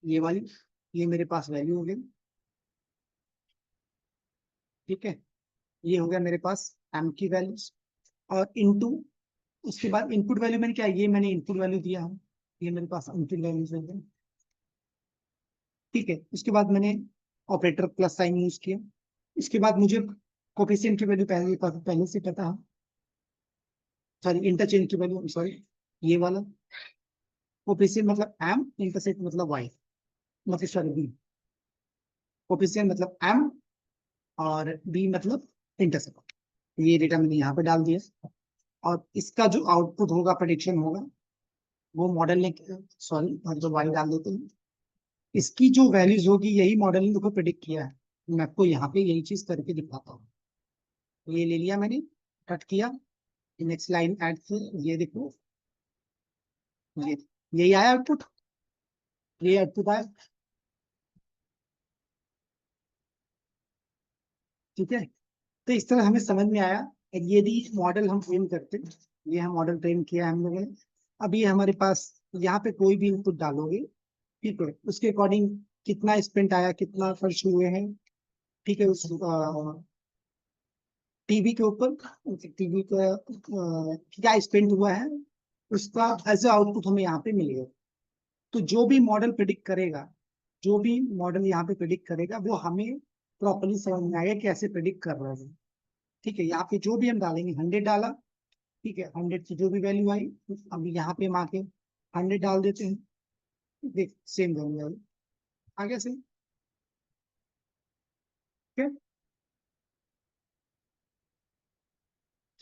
A: ये वाली, ये मेरे पास वैल्यू हो गई। ठीक है, ये हो गया मेरे पास m की वैल्यूज, और इनटू उसके बाद इनपुट वैल्यू मैंने क्या, ये मैंने इनपुट वैल्यू दिया है, ये मेरे पास इनपुट वैल्यूज है। ठीक है, उसके बाद मैंने ऑपरेटर प्लस साइन यूज किया। इसके बाद मुझे कोफिशिएंट की वैल्यू पहले से पता है, सॉरी इंटरचेंज की वैल्यू, सॉरी ये वाला कोफिशिएंट मतलब m, इंटरसेप्ट मतलब y, मतलब सॉरी बी, कोफिशिएंट मतलब m और b मतलब इंटरसेप्ट। ये डेटा मैंने यहाँ पे डाल दिया, और इसका जो आउटपुट होगा, प्रेडिक्शन होगा, वो मॉडल ने, सॉरी मतलब वाई डाल देते हैं, इसकी जो वैल्यूज होगी यही मॉडल ने देखो प्रेडिक्ट किया है। मैं आपको यहाँ पे यही चीज करके दिखाता हूँ। ये ले लिया मैंने, कट किया, नेक्स्ट लाइन ऐड किया, ये देखो, ये यही आया आउटपुट, ये आउटपुट आया। ठीक है, तो इस तरह हमें समझ में आया, यदि मॉडल हम ट्रेन करते, ये हम मॉडल ट्रेन किया हम लोगों ने। अब ये हमारे पास यहाँ पे कोई भी इनपुट डालोगे, ठीक है, उसके अकॉर्डिंग कितना स्पेंट आया, कितना खर्च हुए हैं, ठीक है, उस टीवी के ऊपर, टीवी का क्या स्पेंड हुआ है, उसका एज आउटपुट हमें यहाँ पे मिलेगा। तो जो भी मॉडल प्रिडिक्ट करेगा, जो भी मॉडल यहाँ पे प्रिडिक्ट करेगा, वो हमें प्रॉपरली समझ में आएगा कैसे प्रिडिक्ट कर रहा है। ठीक है, यहाँ पे जो भी हम डालेंगे, 100 डाला, ठीक है, 100 की जो भी वैल्यू आई, अब यहाँ पे हम आके 100 डाल देते हैं, देख सेम वैल्यू आई, आगे से। ठीक है,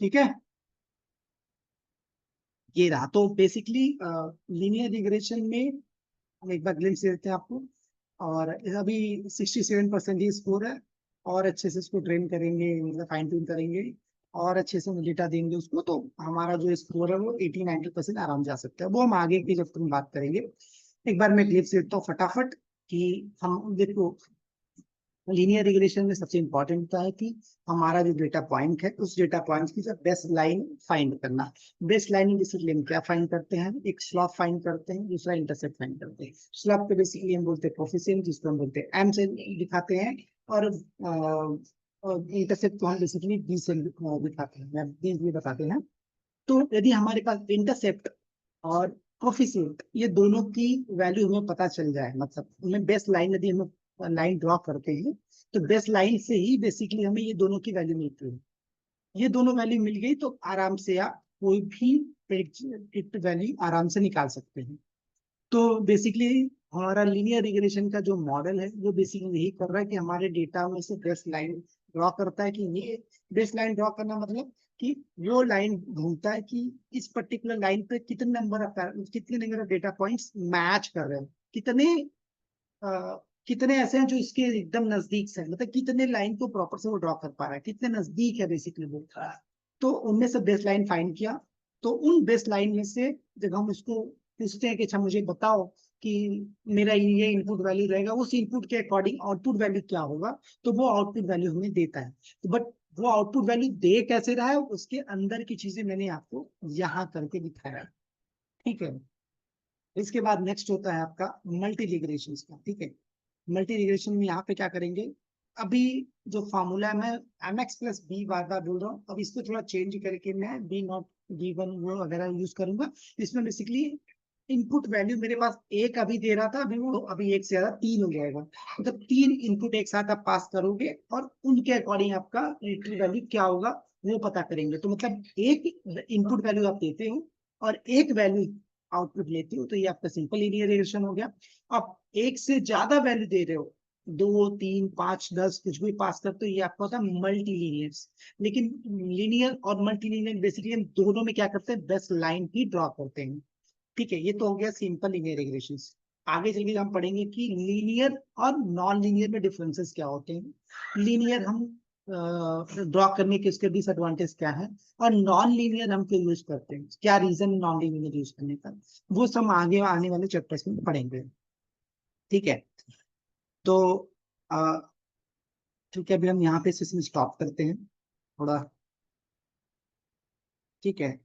A: ठीक है, ये रहा। तो बेसिकली लीनियर रिग्रेशन में हम एक बार ग्लिम्स देते हैं आपको, और अभी 67% ही स्कोर है, और अच्छे से इसको ट्रेन करेंगे, मतलब फाइन ट्यून करेंगे, और अच्छे से डेटा देंगे उसको, तो हमारा जो स्कोर है वो 80-90% आराम जा सकता है। वो हम आगे की जब तुम बात करेंगे। एक बार मैं ग्लिम्स देता हूँ फटाफट, कि हम देखो लीनियर रिग्रेशन में सबसे इंपॉर्टेंट होता है कि हमारा जो डेटा पॉइंट है, उस डेटा पॉइंट की बेस्ट लाइन फाइंड करना। बेस्ट लाइन बेसिकली हम क्या फाइंड करते हैं, एक स्लॉप फाइंड करते हैं, दूसरा इंटरसेप्ट फाइंड करते हैं। स्लॉप पे बेसिकली हम बोलते हैं कोफिशिएंट, जिसको हम बोलते हैं एम से दिखाते हैं, और इंटरसेप्ट को हम बेसिकली बी से दिखाते हैं, बी बताते हैं। तो यदि हमारे पास इंटरसेप्ट और कोफिशिएंट ये दोनों की वैल्यू हमें पता चल जाए, मतलब हमें बेस्ट लाइन, यदि हम लाइन ड्रॉ करते हैं, तो बेस्ट लाइन से ही बेसिकली हमें ये दोनों की वैल्यू मिलती है। ये दोनों वैल्यू मिल गई तो आराम से आप कोई भी प्रेडिक्ट वैल्यू आराम से निकाल सकते हैं। तो बेसिकली हमारा लीनियर रिग्रेशन का जो मॉडल है वो बेसिकली यही कर रहा है कि हमारे डेटा में से बेस लाइन ड्रॉ करता है कि ये बेस लाइन ड्रॉ करना मतलब कि वो लाइन ढूंढता है कि इस पर्टिकुलर लाइन पे कितने number of data points match कर रहे हैं, कितने कितने ऐसे हैं जो इसके एकदम नजदीक से हैं, मतलब कितने लाइन को प्रॉपर से वो ड्रॉ कर पा रहा है, कितने नजदीक है बेसिकली वो। तो उनमें से बेस लाइन फाइंड किया। तो उन बेस लाइन में से जब हम उसको पूछते हैं कि अच्छा मुझे बताओ कि मेरा ये इनपुट वैल्यू रहेगा, उस इनपुट के अकॉर्डिंग आउटपुट वैल्यू क्या होगा, तो वो आउटपुट वैल्यू हमें देता है। तो बट वो आउटपुट वैल्यू दे कैसे रहा है, उसके अंदर की चीजें मैंने आपको यहाँ करके दिखाया है। ठीक है। इसके बाद नेक्स्ट होता है आपका मल्टी रिग्रेशन का। ठीक है। मल्टी रिग्रेशन में यहाँ पे क्या करेंगे, अभी जो फॉर्मूला है मैं एम एक्स प्लस बी बार बार बोल रहा हूँ, अब इसको थोड़ा चेंज करके मैं बी नॉट बी वन वो वगैरह यूज करूंगा। इसमें बेसिकली इनपुट वैल्यू मेरे पास एक अभी दे रहा था, अभी वो अभी एक से ज्यादा तीन हो जाएगा। मतलब तीन इनपुट एक साथ आप पास करोगे और उनके अकॉर्डिंग आपका रिट्रीव वैल्यू क्या होगा वो पता करेंगे। तो मतलब एक इनपुट वैल्यू आप देते हो और एक वैल्यू आउटपुट लेते हो, तो ये आपका सिंपल लीनियर रिग्रेशन हो गया। अब एक से ज्यादा वैल्यू दे रहे हो, दो तीन पांच दस कुछ भी पास करते हो, ये आपका होता है मल्टी लीनियर। लेकिन लीनियर और मल्टी लीनियर बेसिकली हम दोनों में क्या करते हैं, बेस्ट लाइन ही ड्रॉ करते हैं। ठीक है, ये तो हो गया सिंपल लीनियर रिग्रेशन। आगे चल के हम पढ़ेंगे कि लीनियर और नॉन लीनियर में डिफरेंसेस क्या होते हैं। लीनियर हम ड्रॉ करने के उसके डिसएडवांटेज क्या है, और नॉन लीनियर हम क्यों यूज करते हैं, क्या रीजन नॉन लीनियर यूज करने का, वो सब आगे आने वाले चैप्टर्स में पढ़ेंगे। ठीक है। तो अ, ठीक है, अभी हम यहाँ पे सेशन स्टॉप करते हैं थोड़ा। ठीक है।